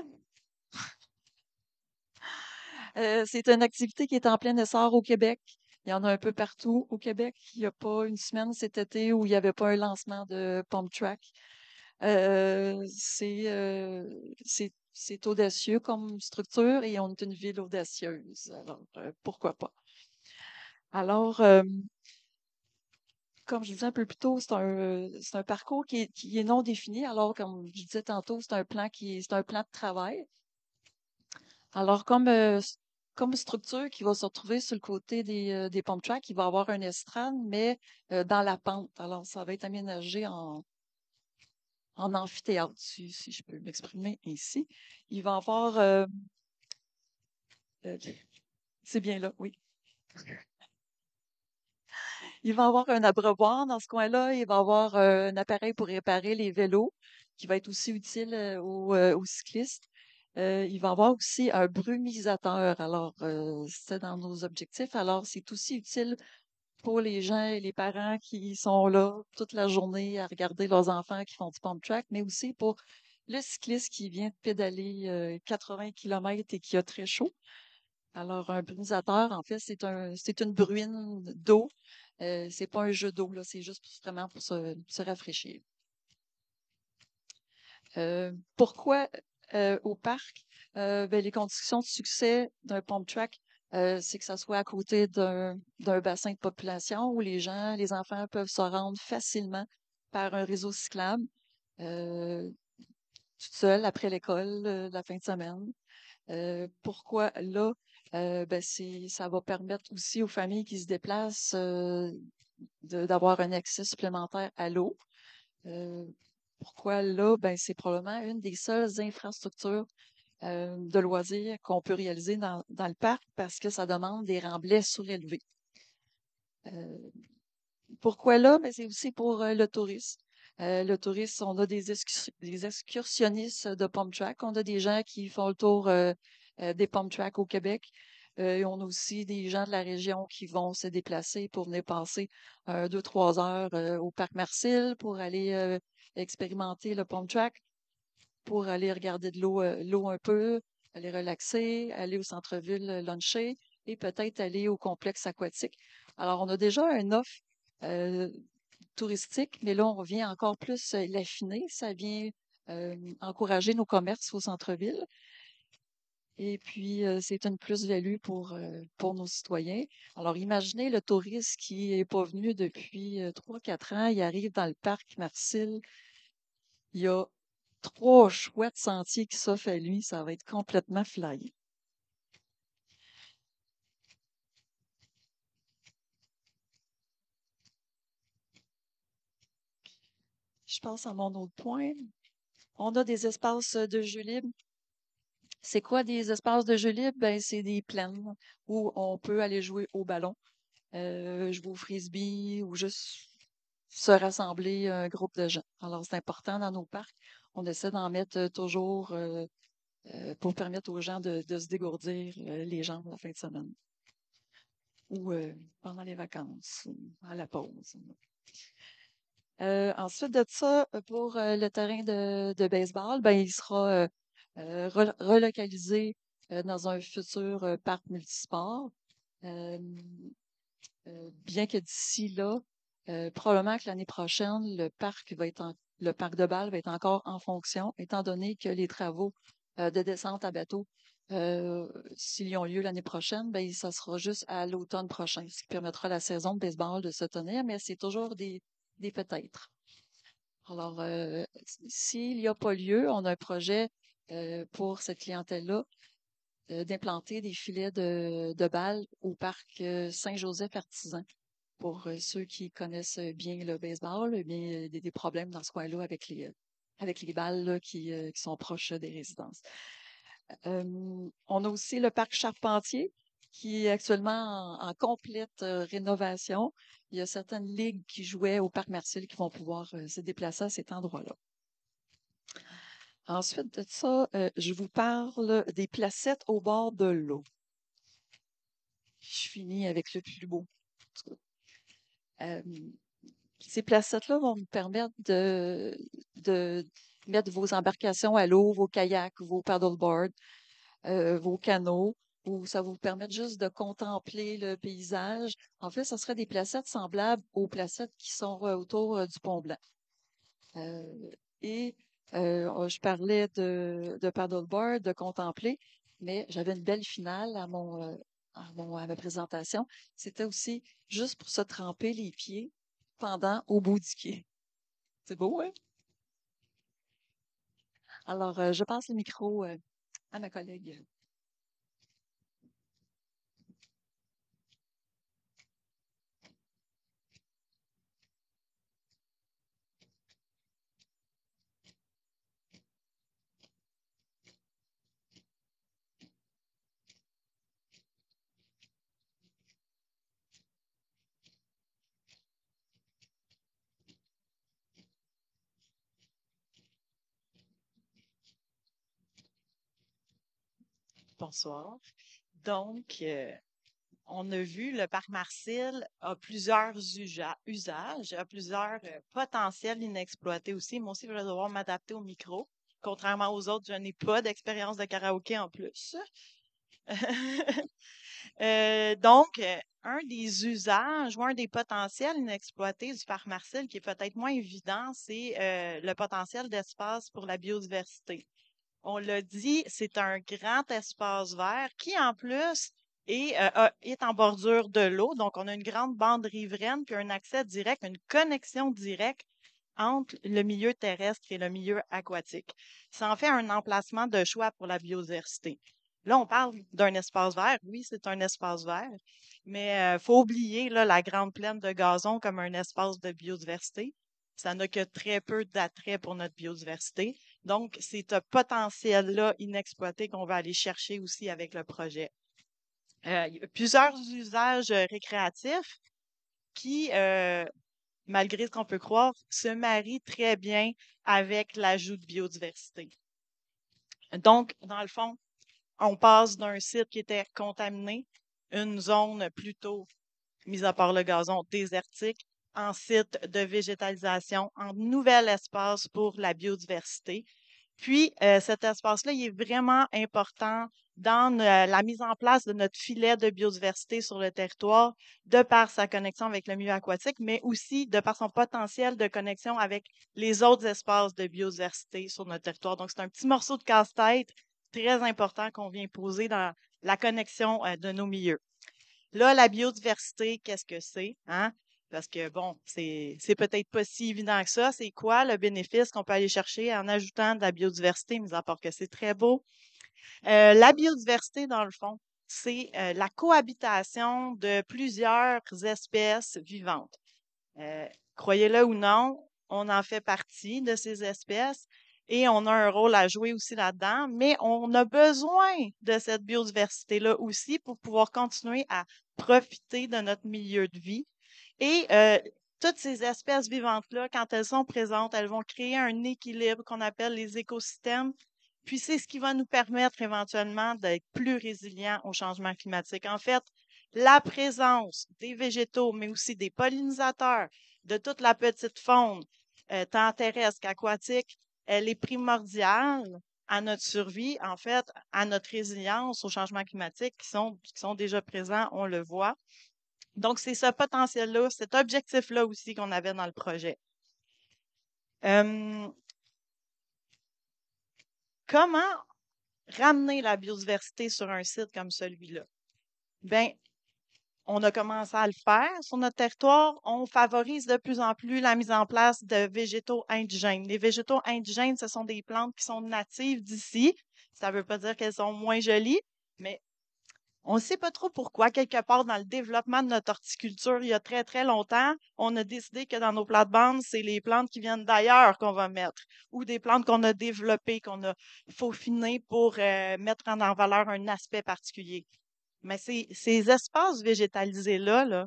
C'est une activité qui est en plein essor au Québec. Il y en a un peu partout au Québec. Il n'y a pas une semaine cet été où il n'y avait pas un lancement de pump track. Euh, c'est euh, c'est audacieux comme structure et on est une ville audacieuse. Alors, pourquoi pas? Alors, comme je disais un peu plus tôt, c'est un parcours qui est non défini. Alors, comme je disais tantôt, c'est un plan de travail. Alors, comme structure qui va se retrouver sur le côté des pump tracks, il va y avoir un estrade, mais dans la pente. Alors, ça va être aménagé en amphithéâtre, si je peux m'exprimer ainsi. Il va y avoir, euh, c'est bien là, oui. Il va y avoir un abreuvoir dans ce coin-là. Il va y avoir un appareil pour réparer les vélos qui va être aussi utile aux cyclistes. Il va y avoir aussi un brumisateur. Alors, c'est dans nos objectifs. Alors, c'est aussi utile pour les gens et les parents qui sont là toute la journée à regarder leurs enfants qui font du pump track, mais aussi pour le cycliste qui vient de pédaler 80 km et qui a très chaud. Alors, un brumisateur, en fait, c'est une bruine d'eau. C'est pas un jeu d'eau, là, c'est juste vraiment pour se rafraîchir. Pourquoi au parc? Ben, les conditions de succès d'un pump track, c'est que ça soit à côté d'un bassin de population où les enfants peuvent se rendre facilement par un réseau cyclable, tout seul après l'école, la fin de semaine. Pourquoi là? Ben, ça va permettre aussi aux familles qui se déplacent d'avoir un accès supplémentaire à l'eau. Euh, Pourquoi là? Ben, c'est probablement une des seules infrastructures de loisirs qu'on peut réaliser dans le parc parce que ça demande des remblais surélevés. Euh, Pourquoi là? Ben, c'est aussi pour le tourisme. Le tourisme, on a des excursionnistes de pump track. On a des gens qui font le tour des pump track au Québec. Et on a aussi des gens de la région qui vont se déplacer pour venir passer 2-3 heures au parc Marcil pour aller expérimenter le pump track, pour aller regarder de l'eau un peu, aller relaxer, aller au centre-ville luncher et peut-être aller au complexe aquatique. Alors, on a déjà un offre euh, touristique, mais là, on vient encore plus l'affiner. Ça vient encourager nos commerces au centre-ville. Et puis, c'est une plus-value pour nos citoyens. Alors, imaginez le touriste qui n'est pas venu depuis 3-4 ans, il arrive dans le parc Marcil, il y a 3 chouettes sentiers qui s'offrent à lui, ça va être complètement flyé. Je passe à mon autre point. On a des espaces de jeux libres. C'est quoi des espaces de jeux libres? Ben, c'est des plaines où on peut aller jouer au ballon, jouer au frisbee ou juste se rassembler un groupe de gens. Alors, c'est important dans nos parcs. On essaie d'en mettre toujours pour permettre aux gens de se dégourdir les jambes la fin de semaine ou pendant les vacances ou à la pause. Ensuite de ça, pour le terrain de baseball, ben, il sera relocalisé dans un futur parc multisport. Euh, Bien que d'ici là, probablement que l'année prochaine, le parc de balle va être encore en fonction, étant donné que les travaux de descente à bateau, s'ils ont lieu l'année prochaine, ben, ça sera juste à l'automne prochain, ce qui permettra à la saison de baseball de se tenir, mais c'est toujours des peut-être. Alors, s'il n'y a pas lieu, on a un projet pour cette clientèle-là d'implanter des filets de balles au parc Saint-Joseph-Artisan. Pour ceux qui connaissent bien le baseball, eh bien, des problèmes dans ce coin-là avec les balles là, qui sont proches des résidences. On a aussi le parc Charpentier qui est actuellement en complète rénovation. Il y a certaines ligues qui jouaient au parc Marcil qui vont pouvoir se déplacer à cet endroit-là. Ensuite de ça, je vous parle des placettes au bord de l'eau. Je finis avec le plus beau. Euh, Ces placettes-là vont vous permettre de mettre vos embarcations à l'eau, vos kayaks, vos paddleboards, vos canots, ou ça va vous permettre juste de contempler le paysage. En fait, ce serait des placettes semblables aux placettes qui sont autour du Pont-Blanc. Et je parlais de paddleboard, de contempler, mais j'avais une belle finale à ma présentation. C'était aussi juste pour se tremper les pieds pendant au bout du quai. C'est beau, hein? Alors, je passe le micro à ma collègue. Bonsoir. Donc, on a vu le parc Marcil a plusieurs usages, a plusieurs potentiels inexploités aussi. Moi aussi, je vais devoir m'adapter au micro. Contrairement aux autres, je n'ai pas d'expérience de karaoké en plus. Donc, un des usages ou un des potentiels inexploités du parc Marcil qui est peut-être moins évident, c'est le potentiel d'espace pour la biodiversité. On l'a dit, c'est un grand espace vert qui, en plus, est en bordure de l'eau. Donc, on a une grande bande riveraine, puis un accès direct, une connexion directe entre le milieu terrestre et le milieu aquatique. Ça en fait un emplacement de choix pour la biodiversité. Là, on parle d'un espace vert. Oui, c'est un espace vert, mais faut oublier là, la grande plaine de gazon comme un espace de biodiversité. Ça n'a que très peu d'attrait pour notre biodiversité. Donc, c'est ce potentiel-là inexploité qu'on va aller chercher aussi avec le projet. Il y a plusieurs usages récréatifs qui, malgré ce qu'on peut croire, se marient très bien avec l'ajout de biodiversité. Donc, dans le fond, On passe d'un site qui était contaminé, une zone plutôt, mis à part le gazon, désertique, en site de végétalisation, en nouvel espace pour la biodiversité. Puis, cet espace-là, il est vraiment important dans la mise en place de notre filet de biodiversité sur le territoire, de par sa connexion avec le milieu aquatique, mais aussi de par son potentiel de connexion avec les autres espaces de biodiversité sur notre territoire. Donc, c'est un petit morceau de casse-tête très important qu'on vient poser dans la connexion de nos milieux. Là, la biodiversité, qu'est-ce que c'est? Hein? Parce que, bon, c'est peut-être pas si évident que ça. C'est quoi le bénéfice qu'on peut aller chercher en ajoutant de la biodiversité, mis à part que c'est très beau? La biodiversité, dans le fond, c'est la cohabitation de plusieurs espèces vivantes. Croyez-le ou non, on en fait partie de ces espèces et on a un rôle à jouer aussi là-dedans, mais on a besoin de cette biodiversité-là aussi pour pouvoir continuer à profiter de notre milieu de vie. Et toutes ces espèces vivantes-là, quand elles sont présentes, elles vont créer un équilibre qu'on appelle les écosystèmes. Puis c'est ce qui va nous permettre éventuellement d'être plus résilients au changement climatique. En fait, la présence des végétaux, mais aussi des pollinisateurs, de toute la petite faune, tant terrestre qu'aquatique, elle est primordiale à notre survie, en fait, à notre résilience au changement climatique qui sont déjà présents, on le voit. Donc, c'est ce potentiel-là, cet objectif-là aussi qu'on avait dans le projet. Comment ramener la biodiversité sur un site comme celui-là? Bien, on a commencé à le faire sur notre territoire. On favorise de plus en plus la mise en place de végétaux indigènes. Les végétaux indigènes, ce sont des plantes qui sont natives d'ici. Ça ne veut pas dire qu'elles sont moins jolies, mais on ne sait pas trop pourquoi. Quelque part dans le développement de notre horticulture, il y a très, très longtemps, on a décidé que dans nos plates-bandes, c'est les plantes qui viennent d'ailleurs qu'on va mettre ou des plantes qu'on a développées, qu'on a peaufinées pour mettre en valeur un aspect particulier. Mais ces espaces végétalisés-là,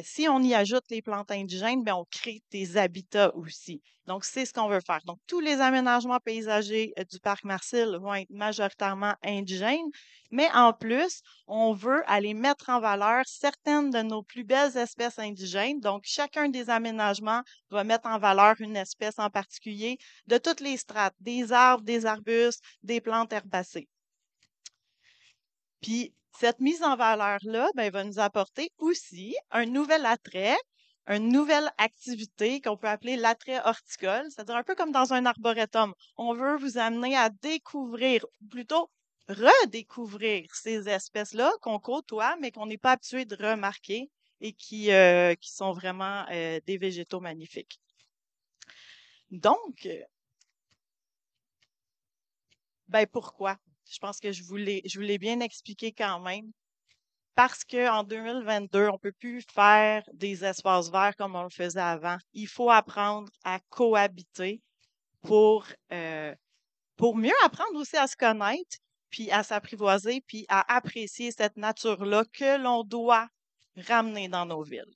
si on y ajoute les plantes indigènes, bien, on crée des habitats aussi. Donc, c'est ce qu'on veut faire. Donc, tous les aménagements paysagers du parc Marcille vont être majoritairement indigènes, mais en plus, on veut aller mettre en valeur certaines de nos plus belles espèces indigènes. Donc, chacun des aménagements va mettre en valeur une espèce en particulier de toutes les strates, des arbres, des arbustes, des plantes herbacées. Puis, cette mise en valeur-là, ben, va nous apporter aussi un nouvel attrait, une nouvelle activité qu'on peut appeler l'attrait horticole, c'est-à-dire un peu comme dans un arboretum. On veut vous amener à découvrir, ou plutôt redécouvrir ces espèces-là qu'on côtoie, mais qu'on n'est pas habitué de remarquer et qui sont vraiment des végétaux magnifiques. Donc, ben pourquoi? Je pense que je vous l'ai bien expliqué quand même. Parce qu'en 2022, on ne peut plus faire des espaces verts comme on le faisait avant. Il faut apprendre à cohabiter pour mieux apprendre aussi à se connaître, puis à s'apprivoiser, puis à apprécier cette nature-là que l'on doit ramener dans nos villes.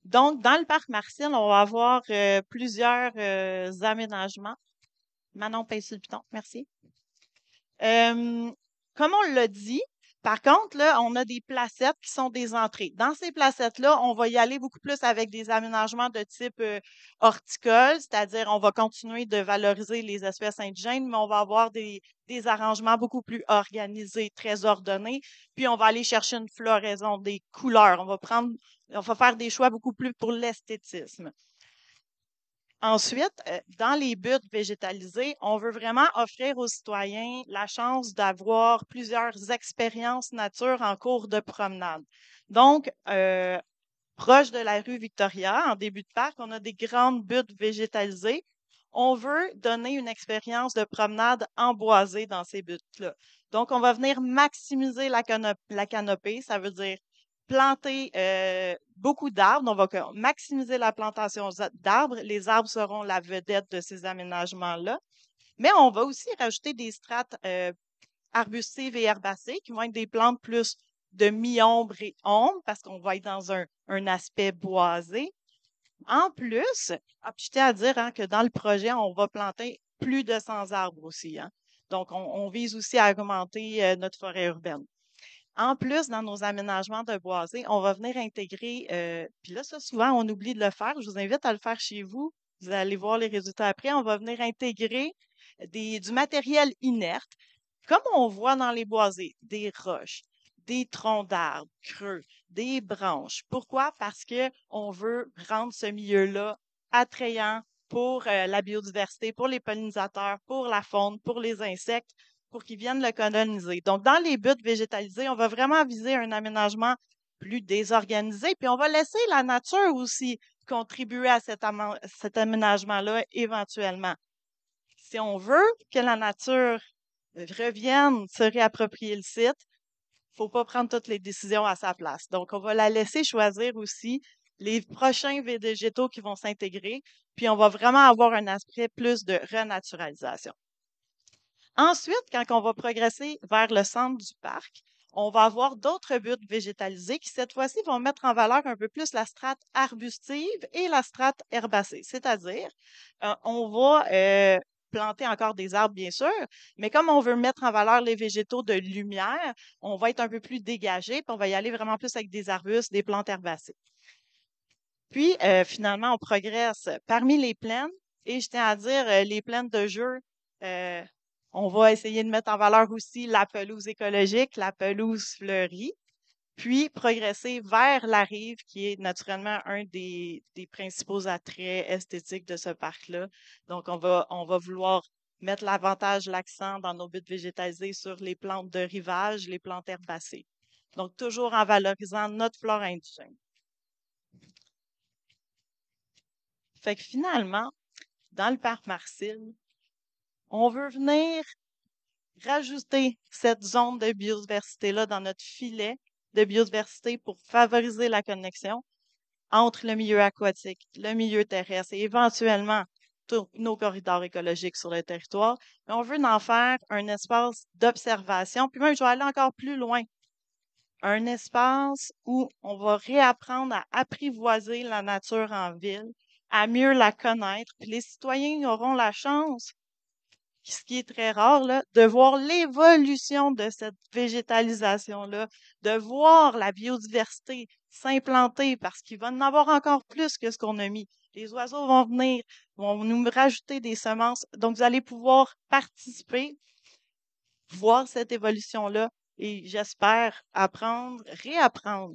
Donc, dans le parc Marcille, on va avoir plusieurs aménagements. Manon pèse sur le piton, merci. Comme on l'a dit, par contre, là, on a des placettes qui sont des entrées. Dans ces placettes-là, on va y aller beaucoup plus avec des aménagements de type horticole, c'est-à-dire on va continuer de valoriser les espèces indigènes, mais on va avoir des arrangements beaucoup plus organisés, très ordonnés, puis on va aller chercher une floraison, des couleurs. On va faire des choix beaucoup plus pour l'esthétisme. Ensuite, dans les buts végétalisés, on veut vraiment offrir aux citoyens la chance d'avoir plusieurs expériences nature en cours de promenade. Donc, proche de la rue Victoria, en début de parc, on a des grandes buttes végétalisées. On veut donner une expérience de promenade emboisée dans ces buttes-là. Donc, on va venir maximiser la canopée, ça veut dire planter beaucoup d'arbres. On va maximiser la plantation d'arbres. Les arbres seront la vedette de ces aménagements-là. Mais on va aussi rajouter des strates arbustives et herbacées qui vont être des plantes plus de mi-ombre et ombre parce qu'on va être dans un aspect boisé. En plus, je tiens à dire que dans le projet, on va planter plus de 100 arbres aussi. Hein. Donc, on vise aussi à augmenter notre forêt urbaine. En plus, dans nos aménagements de boisés, on va venir intégrer, puis là, ça, souvent, on oublie de le faire. Je vous invite à le faire chez vous. Vous allez voir les résultats après. On va venir intégrer du matériel inerte, comme on voit dans les boisés, des roches, des troncs d'arbres creux, des branches. Pourquoi? Parce que on veut rendre ce milieu-là attrayant pour la biodiversité, pour les pollinisateurs, pour la faune, pour les insectes, pour qu'ils viennent le coloniser. Donc, dans les buts végétalisés, on va vraiment viser un aménagement plus désorganisé, puis on va laisser la nature aussi contribuer à cet aménagement-là éventuellement. Si on veut que la nature revienne se réapproprier le site, faut pas prendre toutes les décisions à sa place. Donc, on va la laisser choisir aussi les prochains végétaux qui vont s'intégrer, puis on va vraiment avoir un aspect plus de renaturalisation. Ensuite, quand on va progresser vers le centre du parc, on va avoir d'autres buttes végétalisées qui, cette fois-ci, vont mettre en valeur un peu plus la strate arbustive et la strate herbacée. C'est-à-dire, on va planter encore des arbres, bien sûr, mais comme on veut mettre en valeur les végétaux de lumière, on va être un peu plus dégagé, puis on va y aller vraiment plus avec des arbustes, des plantes herbacées. Puis, finalement, on progresse parmi les plaines, et je tiens à dire, les plaines de jeu, on va essayer de mettre en valeur aussi la pelouse écologique, la pelouse fleurie, puis progresser vers la rive, qui est naturellement un des principaux attraits esthétiques de ce parc-là. Donc, on va vouloir mettre l'accent dans nos buts végétalisés sur les plantes de rivage, les plantes herbacées. Donc, toujours en valorisant notre flore indigène. Fait que finalement, dans le parc Marcille, on veut venir rajouter cette zone de biodiversité-là dans notre filet de biodiversité pour favoriser la connexion entre le milieu aquatique, le milieu terrestre et éventuellement tous nos corridors écologiques sur le territoire. Mais on veut en faire un espace d'observation, puis même je vais aller encore plus loin. Un espace où on va réapprendre à apprivoiser la nature en ville, à mieux la connaître, puis les citoyens auront la chance, ce qui est très rare, là, de voir l'évolution de cette végétalisation-là, de voir la biodiversité s'implanter parce qu'il va en avoir encore plus que ce qu'on a mis. Les oiseaux vont venir, vont nous rajouter des semences. Donc, vous allez pouvoir participer, voir cette évolution-là et j'espère réapprendre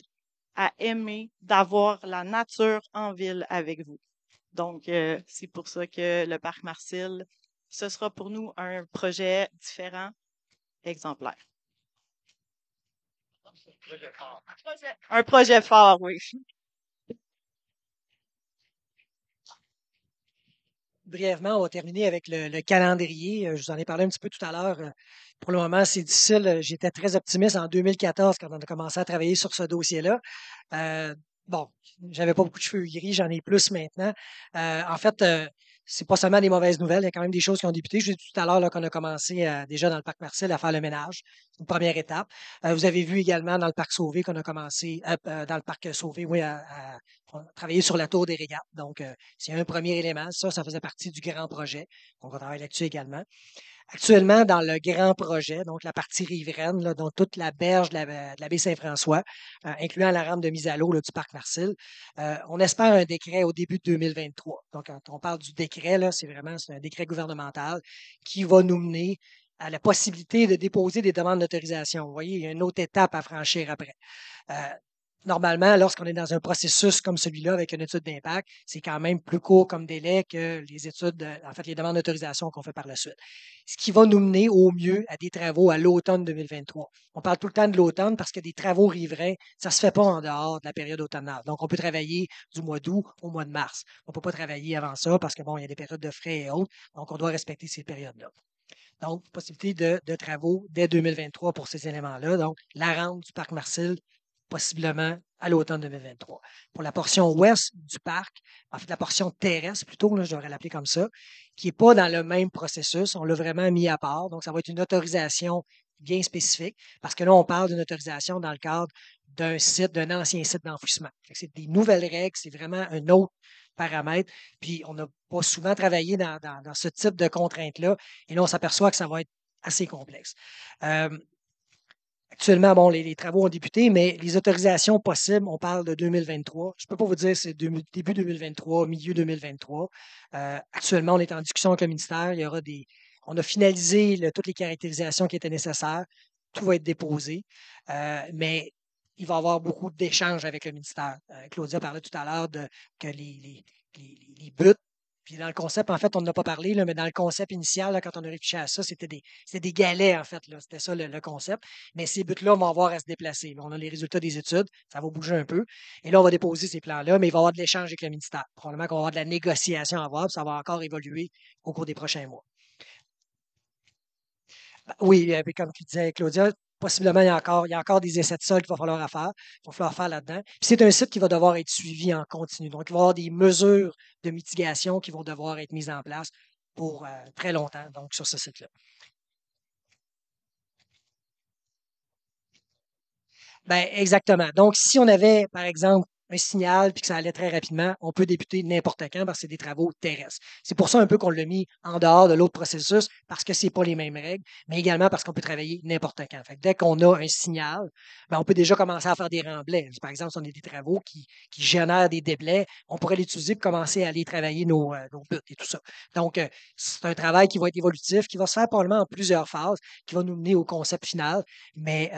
à aimer d'avoir la nature en ville avec vous. Donc, c'est pour ça que le Parc Marcille, ce sera pour nous un projet différent, exemplaire. Un projet fort, oui. Brièvement, on va terminer avec le calendrier. Je vous en ai parlé un petit peu tout à l'heure. Pour le moment, c'est difficile. J'étais très optimiste en 2014 quand on a commencé à travailler sur ce dossier-là. Bon, j'avais pas beaucoup de cheveux gris, j'en ai plus maintenant. En fait, c'est pas seulement des mauvaises nouvelles, il y a quand même des choses qui ont débuté. Je vous ai dit tout à l'heure qu'on a commencé déjà dans le parc Marcille à faire le ménage. C'est une première étape. Vous avez vu également dans le parc Sauvé qu'on a commencé, dans le parc Sauvé, oui, à travailler sur la tour des régates. Donc, c'est un premier élément. Ça faisait partie du grand projet. Donc, on travaille là-dessus également. Actuellement, dans le grand projet, donc la partie riveraine, là, donc toute la berge de la baie Saint-François, incluant la rampe de mise à l'eau là, du parc Marcille, on espère un décret au début de 2023. Donc, quand on parle du décret, là, c'est un décret gouvernemental qui va nous mener à la possibilité de déposer des demandes d'autorisation. Vous voyez, il y a une autre étape à franchir après. Normalement, lorsqu'on est dans un processus comme celui-là avec une étude d'impact, c'est quand même plus court comme délai que les études, en fait, les demandes d'autorisation qu'on fait par la suite. Ce qui va nous mener au mieux à des travaux à l'automne 2023. On parle tout le temps de l'automne parce que des travaux riverains, ça ne se fait pas en dehors de la période automnale. Donc, on peut travailler du mois d'août au mois de mars. On ne peut pas travailler avant ça parce que, bon, il y a des périodes de frais et autres. Donc, on doit respecter ces périodes-là. Donc, possibilité de travaux dès 2023 pour ces éléments-là. Donc, la rampe du parc Marcille, possiblement à l'automne 2023. Pour la portion ouest du parc, en fait, la portion terrestre plutôt, là, je devrais l'appeler comme ça, qui n'est pas dans le même processus, on l'a vraiment mis à part. Donc, ça va être une autorisation bien spécifique, parce que là, on parle d'une autorisation dans le cadre d'un ancien site d'enfouissement. C'est des nouvelles règles, c'est vraiment un autre paramètre. Puis, on n'a pas souvent travaillé dans ce type de contraintes-là. Et là, on s'aperçoit que ça va être assez complexe. Actuellement, bon, les travaux ont débuté, mais les autorisations possibles, on parle de 2023. Je ne peux pas vous dire si c'est début 2023, milieu 2023. Actuellement, on est en discussion avec le ministère. On a finalisé toutes les caractérisations qui étaient nécessaires. Tout va être déposé. Mais il va y avoir beaucoup d'échanges avec le ministère. Claudia parlait tout à l'heure que les buts. Puis dans le concept, en fait, on n'en a pas parlé, là, mais dans le concept initial, là, quand on a réfléchi à ça, c'était des galets, en fait. C'était ça le concept. Mais ces buts-là vont avoir à se déplacer. On a les résultats des études, ça va bouger un peu. Et là, on va déposer ces plans-là, mais il va y avoir de l'échange avec le ministère. Probablement qu'on va avoir de la négociation à avoir, puis ça va encore évoluer au cours des prochains mois. Oui, puis comme tu disais, Claudia, possiblement, il y a encore des essais de sol qu'il va falloir faire. Il va falloir faire là-dedans. Puis c'est un site qui va devoir être suivi en continu. Donc, il va y avoir des mesures de mitigation qui vont devoir être mises en place pour très longtemps, donc sur ce site-là. Ben, exactement. Donc, si on avait, par exemple, un signal puis que ça allait très rapidement, on peut débuter n'importe quand parce que c'est des travaux terrestres. C'est pour ça un peu qu'on l'a mis en dehors de l'autre processus parce que c'est pas les mêmes règles, mais également parce qu'on peut travailler n'importe quand. Fait que dès qu'on a un signal, ben, on peut déjà commencer à faire des remblais. Par exemple, si on a des travaux qui génèrent des déblais, on pourrait l'utiliser pour commencer à aller travailler nos buts et tout ça. Donc, c'est un travail qui va être évolutif, qui va se faire probablement en plusieurs phases, qui va nous mener au concept final. Mais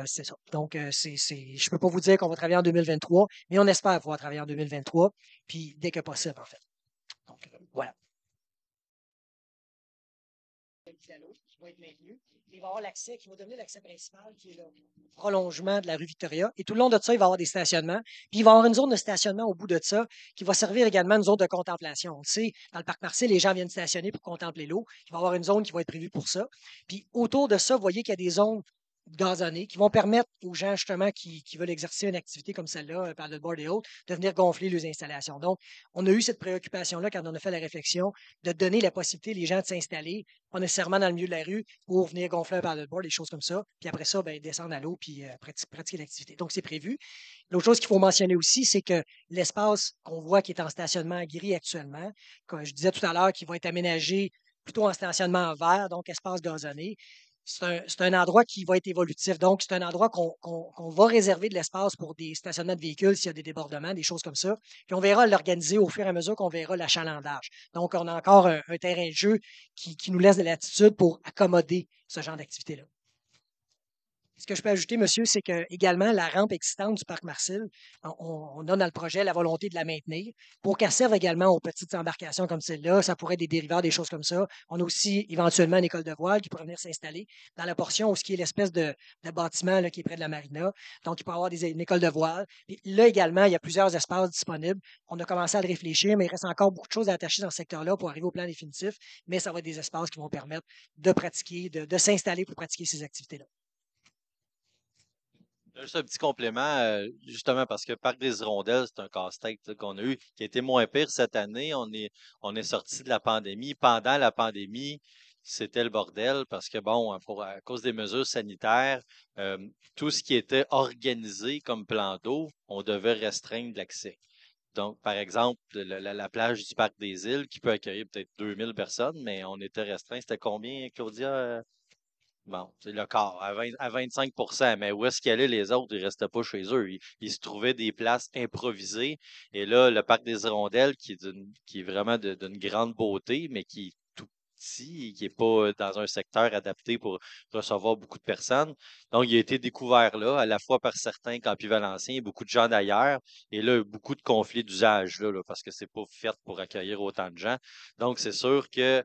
c'est ça. Donc, je ne peux pas vous dire qu'on va travailler en 2023, mais on espère pouvoir travailler en 2023, puis dès que possible, en fait. Donc, voilà. Qui va être maintenu. Il va y avoir l'accès qui va devenir l'accès principal, qui est le prolongement de la rue Victoria. Et tout le long de ça, il va y avoir des stationnements. Puis il va y avoir une zone de stationnement au bout de ça qui va servir également une zone de contemplation. On sait, dans le parc Marcel, les gens viennent stationner pour contempler l'eau. Il va y avoir une zone qui va être prévue pour ça. Puis autour de ça, vous voyez qu'il y a des zones gazonnées qui vont permettre aux gens justement qui veulent exercer une activité comme celle-là, par le board et autres, de venir gonfler leurs installations. Donc, on a eu cette préoccupation-là quand on a fait la réflexion de donner la possibilité aux gens de s'installer, pas nécessairement dans le milieu de la rue, pour venir gonfler un paddleboard, des choses comme ça. Puis après ça, ben, descendre à l'eau puis pratiquer l'activité. Donc, c'est prévu. L'autre chose qu'il faut mentionner aussi, c'est que l'espace qu'on voit qui est en stationnement gris actuellement, comme je disais tout à l'heure, qui va être aménagé plutôt en stationnement vert, donc espace gazonné, c'est un endroit qui va être évolutif. Donc, c'est un endroit qu'on va réserver de l'espace pour des stationnements de véhicules s'il y a des débordements, des choses comme ça. Puis on verra l'organiser au fur et à mesure qu'on verra l'achalandage. Donc, on a encore un terrain de jeu qui nous laisse de latitude pour accommoder ce genre d'activité-là. Ce que je peux ajouter, monsieur, c'est que également la rampe existante du parc Marcel, on a dans le projet la volonté de la maintenir pour qu'elle serve également aux petites embarcations comme celle-là. Ça pourrait être des dériveurs, des choses comme ça. On a aussi éventuellement une école de voile qui pourrait venir s'installer dans la portion où ce qui est l'espèce de bâtiment là, qui est près de la marina. Donc, il peut y avoir une école de voile. Puis là également, il y a plusieurs espaces disponibles. On a commencé à le réfléchir, mais il reste encore beaucoup de choses à attacher dans ce secteur-là pour arriver au plan définitif. Mais ça va être des espaces qui vont permettre de pratiquer, de s'installer pour pratiquer ces activités-là. Juste un petit complément, justement parce que Parc des Hirondelles, c'est un casse-tête là, qu'on a eu qui a été moins pire cette année. On est sorti de la pandémie. Pendant la pandémie, c'était le bordel parce que, bon, à cause des mesures sanitaires, euh, tout ce qui était organisé comme plan d'eau, on devait restreindre l'accès. Donc, par exemple, la plage du Parc des Îles qui peut accueillir peut-être 2000 personnes, mais on était restreint. C'était combien, Claudia? Bon, c'est le quart, à 25%. Mais où est-ce qu'ils allaient les autres? Ils restaient pas chez eux. Ils se trouvaient des places improvisées. Et là, le parc des Hirondelles, qui est vraiment d'une grande beauté, mais qui est tout petit et qui est pas dans un secteur adapté pour recevoir beaucoup de personnes. Donc, il a été découvert là, à la fois par certains campus valenciens et beaucoup de gens d'ailleurs. Et là, beaucoup de conflits d'usage là, parce que c'est pas fait pour accueillir autant de gens. Donc, c'est sûr que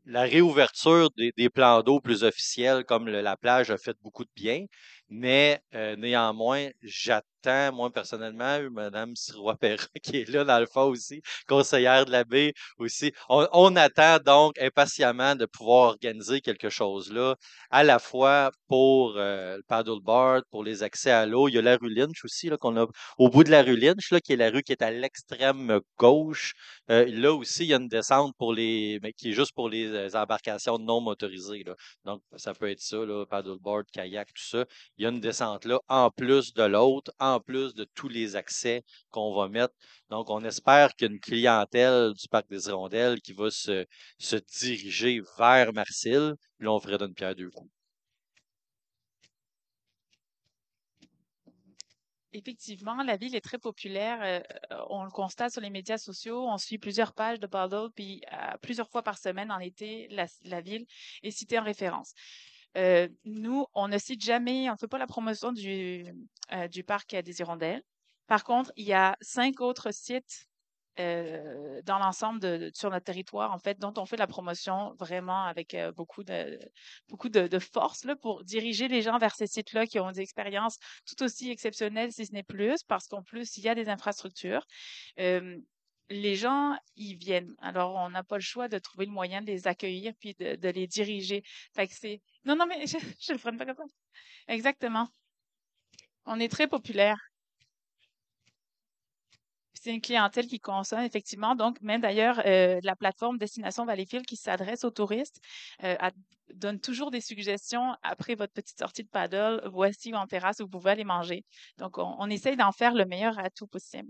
la réouverture des plans d'eau plus officiels comme la plage a fait beaucoup de bien, mais néanmoins, j'attends, moi personnellement, Mme Sirois-Perrin qui est là dans le fond aussi, conseillère de la baie aussi. On attend donc impatiemment de pouvoir organiser quelque chose là, à la fois pour le paddleboard, pour les accès à l'eau. Il y a la rue Lynch aussi, là, qu'on a au bout de la rue Lynch, là, qui est la rue qui est à l'extrême gauche. Là aussi, il y a une descente mais qui est juste pour les embarcations non motorisées, là. Donc, ça peut être ça, là, paddleboard, kayak, tout ça. Il il y a une descente là, en plus de l'autre, en plus de tous les accès qu'on va mettre. Donc, on espère qu'il y a une clientèle du Parc des Hirondelles qui va se diriger vers Marcille. Puis là, on ferait d'une pierre deux coups. Effectivement, la ville est très populaire. On le constate sur les médias sociaux. On suit plusieurs pages de paddle, puis plusieurs fois par semaine en été, la ville est citée en référence. Nous, on ne cite jamais, on ne fait pas la promotion du parc des Hirondelles. Par contre, il y a 5 autres sites dans l'ensemble sur notre territoire, en fait, dont on fait la promotion vraiment avec beaucoup de force là, pour diriger les gens vers ces sites-là qui ont des expériences tout aussi exceptionnelles, si ce n'est plus, parce qu'en plus, il y a des infrastructures. Euh, les gens, ils viennent. Alors, on n'a pas le choix de trouver le moyen de les accueillir puis de les diriger. Fait que c'est... Non, non, mais je le ferai pas comme ça. Exactement. On est très populaire. C'est une clientèle qui consomme, effectivement. Donc, même d'ailleurs, la plateforme Destination Valleyfield qui s'adresse aux touristes donne toujours des suggestions après votre petite sortie de paddle. Voici en terrasse où vous pouvez aller manger. Donc, on essaye d'en faire le meilleur atout possible.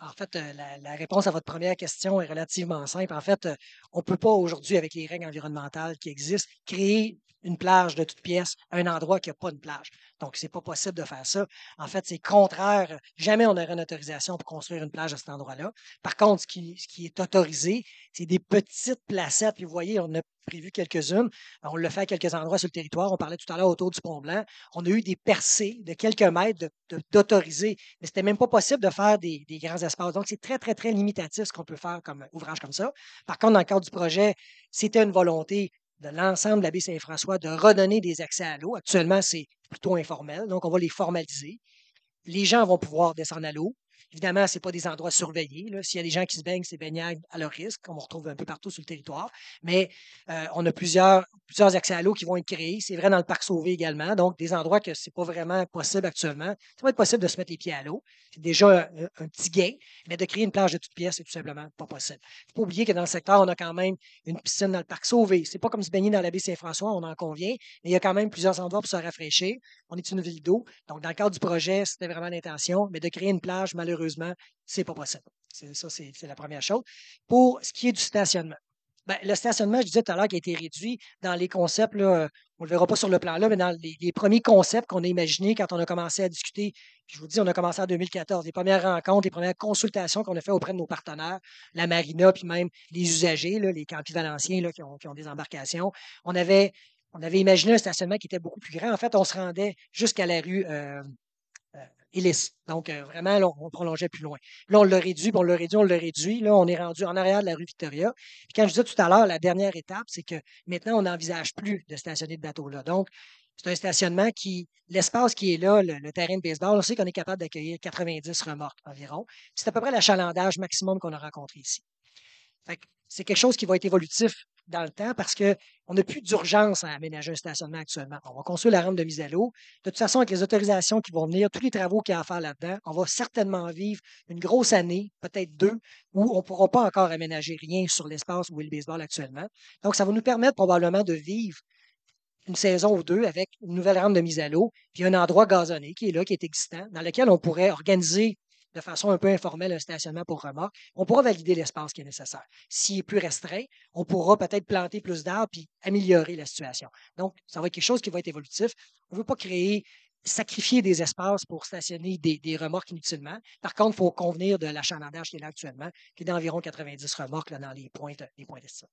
En fait, la réponse à votre première question est relativement simple. En fait, on ne peut pas aujourd'hui, avec les règles environnementales qui existent, créer une plage de toutes pièces à un endroit qui n'a pas de plage. Donc, c'est pas possible de faire ça. En fait, c'est contraire. Jamais on aurait une autorisation pour construire une plage à cet endroit-là. Par contre, ce qui est autorisé, c'est des petites placettes. Puis vous voyez, on a prévu quelques-unes. On le fait à quelques endroits sur le territoire. On parlait tout à l'heure autour du Pont-Blanc. On a eu des percées de quelques mètres d'autorisés, mais c'était même pas possible de faire des grands espaces. Donc, c'est très, très, très limitatif ce qu'on peut faire comme ouvrage comme ça. Par contre, dans le cadre du projet, c'était une volonté de l'ensemble de la baie Saint-François de redonner des accès à l'eau. Actuellement, c'est plutôt informel, donc on va les formaliser. Les gens vont pouvoir descendre à l'eau. Évidemment, ce n'est pas des endroits surveillés. Là. S'il y a des gens qui se baignent, c'est baignade à leur risque, comme on retrouve un peu partout sur le territoire. Mais on a plusieurs accès à l'eau qui vont être créés. C'est vrai dans le parc Sauvé également. Donc, des endroits que ce n'est pas vraiment possible actuellement. Ça va être possible de se mettre les pieds à l'eau. C'est déjà un petit gain, mais de créer une plage de toutes pièces, c'est tout simplement pas possible. Il ne faut pas oublier que dans le secteur, on a quand même une piscine dans le parc Sauvé. Ce n'est pas comme se baigner dans la baie Saint-François, on en convient, mais il y a quand même plusieurs endroits pour se rafraîchir. On est une ville d'eau. Donc, dans le cadre du projet, c'était vraiment l'intention, mais de créer une plage, malheureusement, c'est pas possible. C'est la première chose. Pour ce qui est du stationnement, ben, le stationnement, je disais tout à l'heure, qui a été réduit dans les concepts, là, on ne le verra pas sur le plan là, mais dans les premiers concepts qu'on a imaginés quand on a commencé à discuter, je vous dis, on a commencé en 2014, les premières rencontres, les premières consultations qu'on a fait auprès de nos partenaires, la marina, puis même les usagers, là, les campis valenciens là, qui ont des embarcations. On avait imaginé un stationnement qui était beaucoup plus grand. En fait, on se rendait jusqu'à la rue Hélice. Donc, vraiment, là, on prolongeait plus loin. Là, on l'a réduit, puis on l'a réduit, on l'a réduit. Là, on est rendu en arrière de la rue Victoria. Puis quand je disais tout à l'heure, la dernière étape, c'est que maintenant, on n'envisage plus de stationner de bateau là. Donc, c'est un stationnement l'espace qui est là, le terrain de baseball, on sait qu'on est capable d'accueillir 90 remorques environ. C'est à peu près l'achalandage maximum qu'on a rencontré ici. Fait que c'est quelque chose qui va être évolutif dans le temps parce qu'on n'a plus d'urgence à aménager un stationnement actuellement. On va construire la rampe de mise à l'eau. De toute façon, avec les autorisations qui vont venir, tous les travaux qu'il y a à faire là-dedans, on va certainement vivre une grosse année, peut-être 2, où on ne pourra pas encore aménager rien sur l'espace où est le baseball actuellement. Donc, ça va nous permettre probablement de vivre une saison ou 2 avec une nouvelle rampe de mise à l'eau, puis un endroit gazonné qui est là, qui est existant, dans lequel on pourrait organiser de façon un peu informelle un stationnement pour remorques. On pourra valider l'espace qui est nécessaire. S'il est plus restreint, on pourra peut-être planter plus d'arbres puis améliorer la situation. Donc, ça va être quelque chose qui va être évolutif. On ne veut pas sacrifier des espaces pour stationner des remorques inutilement. Par contre, il faut convenir de l'achalandage qui est là actuellement, qui est d'environ 90 remorques là, dans les points d'estimation.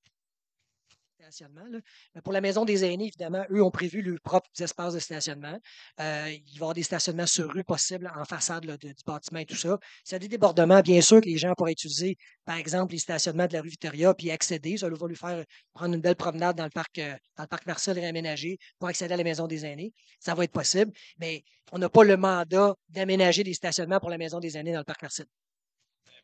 Là. Mais pour la maison des aînés, évidemment, eux ont prévu leurs propres espaces de stationnement. Il va y avoir des stationnements sur rue possibles en façade là, du bâtiment et tout ça. S'il y a des débordements, bien sûr que les gens pourraient utiliser, par exemple, les stationnements de la rue Victoria puis accéder. Ça va lui faire prendre une belle promenade dans le parc Marcel réaménagé pour accéder à la maison des aînés. Ça va être possible, mais on n'a pas le mandat d'aménager des stationnements pour la maison des aînés dans le parc Marcel.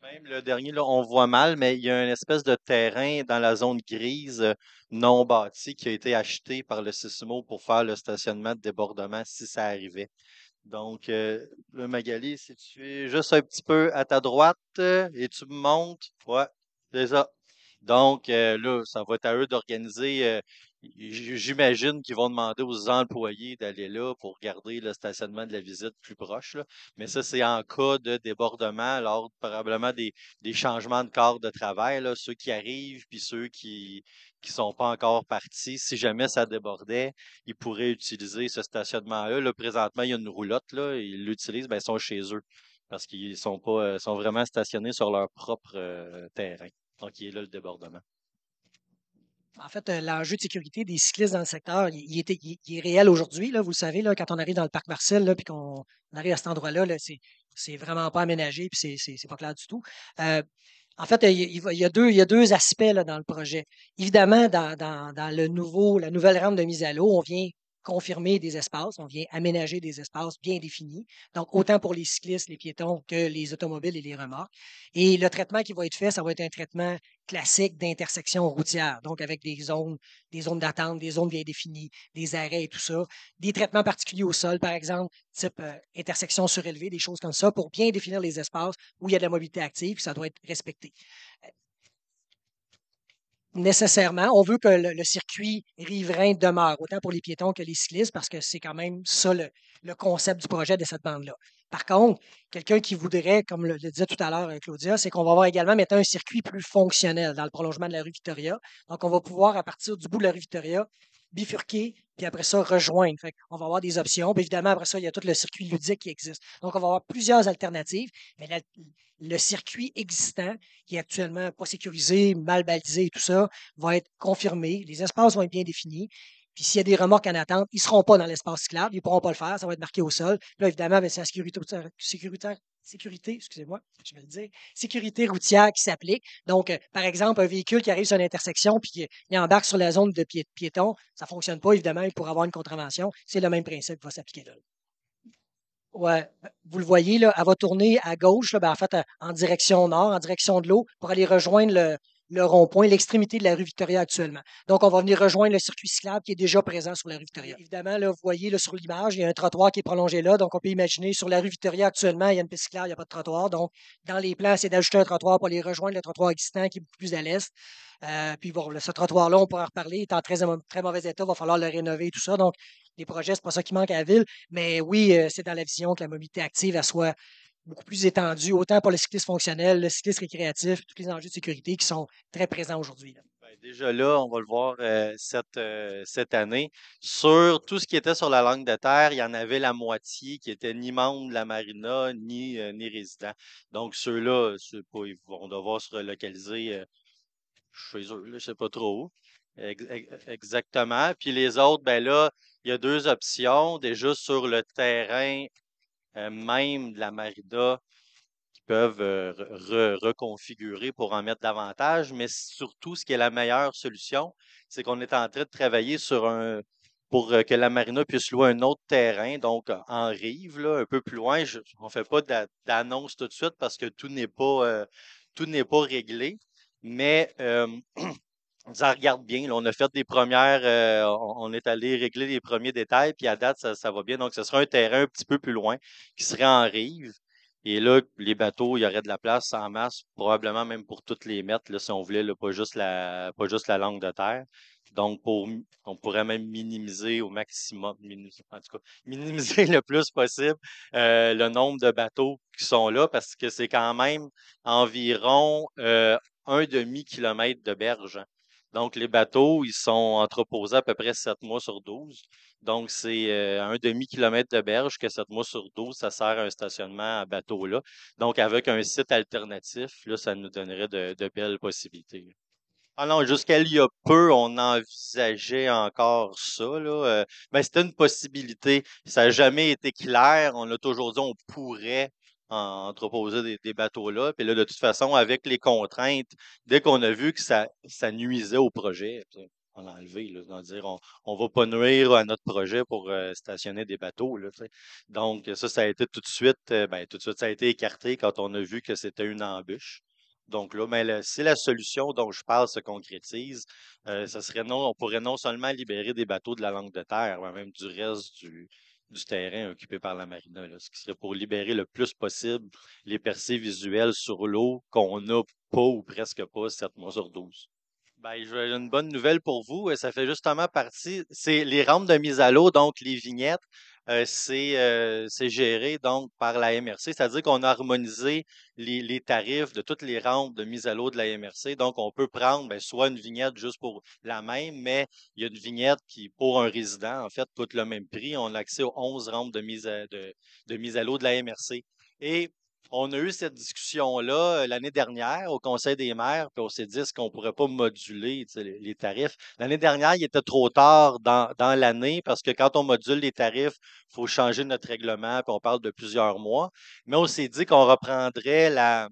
Même le dernier, là, on voit mal, mais il y a une espèce de terrain dans la zone grise non bâti qui a été acheté par le Sismo pour faire le stationnement de débordement si ça arrivait. Donc, le Magali, si tu es juste un petit peu à ta droite et tu me montes, ouais, c'est ça. Donc, là, ça va être à eux d'organiser. J'imagine qu'ils vont demander aux employés d'aller là pour garder le stationnement de la visite plus proche, là. Mais ça, c'est en cas de débordement, lors probablement des changements de corps de travail, là, ceux qui arrivent, puis ceux qui sont pas encore partis. Si jamais ça débordait, ils pourraient utiliser ce stationnement-là. Là, présentement, il y a une roulotte, là, ils l'utilisent, ben, ils sont chez eux parce qu'ils sont pas, sont vraiment stationnés sur leur propre terrain. Donc, il est là le débordement. En fait, l'enjeu de sécurité des cyclistes dans le secteur, il est réel aujourd'hui. Là, vous le savez, là, quand on arrive dans le parc Marcel, là, puis qu'on arrive à cet endroit-là, là, c'est vraiment pas aménagé, puis c'est pas clair du tout. Euh, En fait, il y a deux aspects là, dans le projet. Évidemment, dans la nouvelle rampe de mise à l'eau, on vient confirmer des espaces, on vient aménager des espaces bien définis. Donc, autant pour les cyclistes, les piétons que les automobiles et les remorques. Et le traitement qui va être fait, ça va être un traitement classique d'intersection routière, donc avec des zones d'attente, des zones bien définies, des arrêts et tout ça, des traitements particuliers au sol, par exemple, type intersection surélevée, des choses comme ça, pour bien définir les espaces où il y a de la mobilité active, puis ça doit être respecté. Nécessairement, on veut que le circuit riverain demeure, autant pour les piétons que les cyclistes, parce que c'est quand même ça le concept du projet de cette bande-là. Par contre, quelqu'un qui voudrait, comme le disait tout à l'heure Claudia, c'est qu'on va avoir également maintenant un circuit plus fonctionnel dans le prolongement de la rue Victoria. Donc, on va pouvoir, à partir du bout de la rue Victoria, bifurquer, puis après ça, rejoindre. Fait on va avoir des options. Puis évidemment, après ça, il y a tout le circuit ludique qui existe. Donc, on va avoir plusieurs alternatives, mais le circuit existant, qui est actuellement pas sécurisé, mal balisé et tout ça, va être confirmé. Les espaces vont être bien définis. Puis s'il y a des remorques en attente, ils ne seront pas dans l'espace cyclable, ils ne pourront pas le faire, ça va être marqué au sol. Puis là, évidemment, ben, c'est la sécurité, excusez-moi, je vais le dire, sécurité routière qui s'applique. Donc, par exemple, un véhicule qui arrive sur une intersection puis il embarque sur la zone de piéton, ça ne fonctionne pas, évidemment, il pourra avoir une contravention. C'est le même principe qui va s'appliquer là. Ouais, vous le voyez, là, elle va tourner à gauche, là, ben, en fait, en direction nord, en direction de l'eau, pour aller rejoindre le rond-point, l'extrémité de la rue Victoria actuellement. Donc, on va venir rejoindre le circuit cyclable qui est déjà présent sur la rue Victoria. Évidemment, là, vous voyez là, sur l'image, il y a un trottoir qui est prolongé là. Donc, on peut imaginer sur la rue Victoria actuellement, il y a une piste cyclable, il n'y a pas de trottoir. Donc, dans les plans, c'est d'ajouter un trottoir pour aller rejoindre le trottoir existant qui est beaucoup plus à l'est. Puis bon, ce trottoir-là, on pourra en reparler, il est en très mauvais état, il va falloir le rénover et tout ça. Donc, les projets, c'est pas ça qui manque à la ville, mais oui, c'est dans la vision que la mobilité active elle soit beaucoup plus étendue, autant pour le cyclisme fonctionnel, le cyclisme récréatif, tous les enjeux de sécurité qui sont très présents aujourd'hui. Ben, déjà là, on va le voir cette année. Sur tout ce qui était sur la langue de terre, il y en avait la moitié qui était ni membre de la marina, ni résident. Donc ceux-là, ils vont devoir se relocaliser chez eux, là, je sais pas trop où. Exactement. Puis les autres, ben là, il y a deux options. Déjà sur le terrain même de la marina qui peuvent reconfigurer pour en mettre davantage, mais surtout, ce qui est la meilleure solution, c'est qu'on est en train de travailler pour que la marina puisse louer un autre terrain, donc en rive, là, un peu plus loin. On ne fait pas d'annonce tout de suite parce que tout n'est pas réglé, mais ça regarde bien. Là, on a fait des premières, on est allé régler les premiers détails, puis à date, ça va bien. Donc, ce sera un terrain un petit peu plus loin qui serait en rive. Et là, les bateaux, il y aurait de la place en masse, probablement même pour toutes les mettre, là, si on voulait, là, pas juste la langue de terre. Donc, on pourrait même minimiser au maximum, en tout cas, minimiser le plus possible le nombre de bateaux qui sont là, parce que c'est quand même environ un demi-kilomètre de berge, hein. Donc, les bateaux, ils sont entreposés à peu près 7 mois sur 12. Donc, c'est un demi-kilomètre de berge que 7 mois sur 12, ça sert à un stationnement à bateau là. Donc, avec un site alternatif, là, ça nous donnerait de belles possibilités. Ah non, jusqu'à il y a peu, on envisageait encore ça, là. Ben, c'était une possibilité. Ça n'a jamais été clair. On a toujours dit on pourrait entreposer des bateaux là. Puis là, de toute façon, avec les contraintes, dès qu'on a vu que ça nuisait au projet, tu sais, on a enlevé, là, c'est-à-dire on va pas nuire à notre projet pour stationner des bateaux, là, tu sais. Donc, ça a été tout de suite, tout de suite, ça a été écarté quand on a vu que c'était une embûche. Donc là, mais si la solution dont je parle se concrétise, ça serait on pourrait non seulement libérer des bateaux de la langue de terre, mais même du reste du terrain occupé par la marina, là, ce qui serait pour libérer le plus possible les percées visuelles sur l'eau qu'on n'a pas ou presque pas 7 mois sur 12. Ben, j'ai une bonne nouvelle pour vous. Ça fait justement partie. C'est les rampes de mise à l'eau, donc les vignettes, c'est géré donc par la MRC. C'est-à-dire qu'on a harmonisé les tarifs de toutes les rampes de mise à l'eau de la MRC. Donc, on peut prendre ben, soit une vignette juste pour la même, mais il y a une vignette qui, pour un résident, en fait, coûte le même prix. On a accès aux 11 rampes de mise à l'eau de la MRC. Et on a eu cette discussion-là l'année dernière au Conseil des maires, puis on s'est dit est-ce qu'on ne pourrait pas moduler tu sais, les tarifs. L'année dernière, il était trop tard dans l'année parce que quand on module les tarifs, il faut changer notre règlement, puis on parle de plusieurs mois. Mais on s'est dit qu'on reprendrait la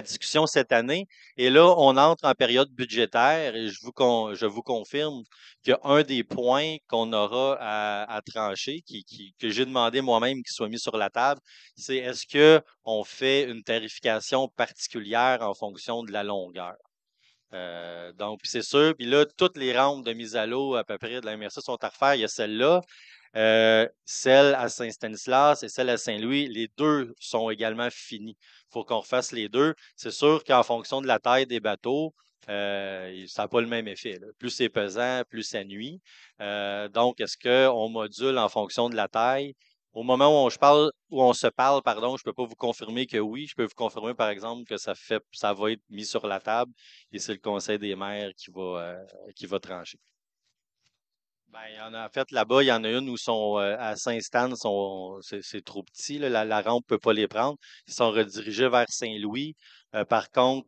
discussion cette année. Et là, on entre en période budgétaire et je vous confirme qu'un des points qu'on aura à trancher, que j'ai demandé moi-même qu'il soit mis sur la table, c'est est-ce qu'on fait une tarification particulière en fonction de la longueur? Donc, puis c'est sûr. Puis là, toutes les rampes de mise à l'eau à peu près de la MRC sont à refaire. Il y a celle-là. Celle à Saint-Stanislas et celle à Saint-Louis, les deux sont également finies. Il faut qu'on refasse les deux. C'est sûr qu'en fonction de la taille des bateaux, ça n'a pas le même effet, là. Plus c'est pesant, plus ça nuit. Donc, est-ce qu'on module en fonction de la taille? Au moment où on se parle, pardon, je ne peux pas vous confirmer que oui. Je peux vous confirmer, par exemple, que ça va être mis sur la table et c'est le Conseil des maires qui va trancher. Ben, il y en a, en fait, là-bas, il y en a une où sont à Saint-Stan, c'est trop petit, là, la rampe ne peut pas les prendre. Ils sont redirigés vers Saint-Louis. Par contre,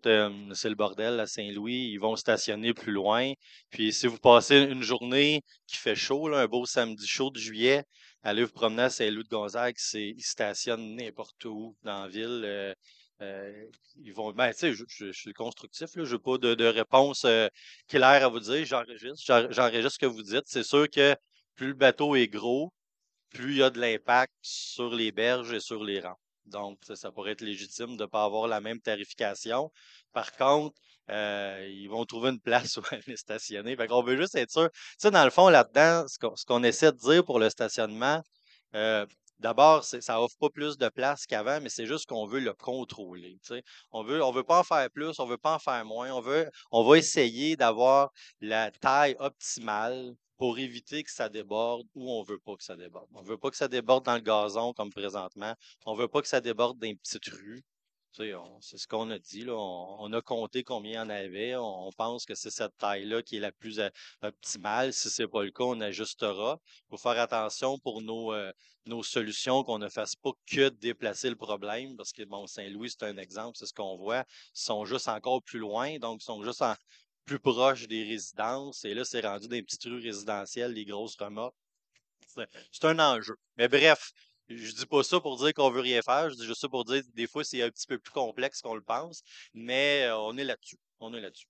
c'est le bordel à Saint-Louis. Ils vont stationner plus loin. Puis si vous passez une journée qui fait chaud, là, un beau samedi chaud de juillet, allez vous promener à Saint-Louis de Gonzague, ils stationnent n'importe où dans la ville. Euh, ils vont. Ben, tu sais, je suis constructif, là, je n'ai pas de réponse claire à vous dire. J'enregistre ce que vous dites. C'est sûr que plus le bateau est gros, plus il y a de l'impact sur les berges et sur les rangs. Donc, ça pourrait être légitime de ne pas avoir la même tarification. Par contre, ils vont trouver une place où aller stationner. Fait qu'on veut juste être sûr. Tu sais, dans le fond, là-dedans, ce qu'on essaie de dire pour le stationnement, euh, d'abord, ça offre pas plus de place qu'avant, mais c'est juste qu'on veut le contrôler. Tu sais. On veut pas en faire plus, on veut pas en faire moins. On va essayer d'avoir la taille optimale pour éviter que ça déborde ou on veut pas que ça déborde. On veut pas que ça déborde dans le gazon comme présentement. On veut pas que ça déborde dans les petites rues. Tu sais, c'est ce qu'on a dit, là. On a compté combien il y en avait. On pense que c'est cette taille-là qui est la plus optimale. Si c'est pas le cas, on ajustera. Il faut faire attention pour nos solutions, qu'on ne fasse pas que déplacer le problème, parce que, bon, Saint-Louis, c'est un exemple, c'est ce qu'on voit. Ils sont juste encore plus loin, donc ils sont juste plus proches des résidences. Et là, c'est rendu des petites rues résidentielles, les grosses remorques. C'est un enjeu. Mais bref, je dis pas ça pour dire qu'on veut rien faire. Je dis juste ça pour dire que des fois, c'est un petit peu plus complexe qu'on le pense. Mais on est là-dessus. On est là-dessus.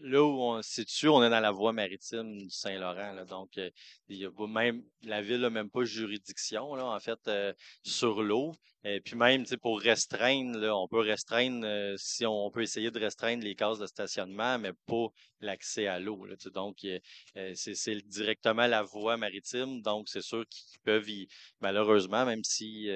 Là où on se situe, on est dans la voie maritime du Saint-Laurent. Là. Donc, il y a même, la ville n'a même pas juridiction, là, en fait, sur l'eau. Et puis même, tu sais, pour restreindre, là, on peut restreindre, si on peut essayer de restreindre les cases de stationnement, mais pas l'accès à l'eau. Là, tu sais. Donc, c'est directement la voie maritime. Donc, c'est sûr qu'ils peuvent malheureusement, même si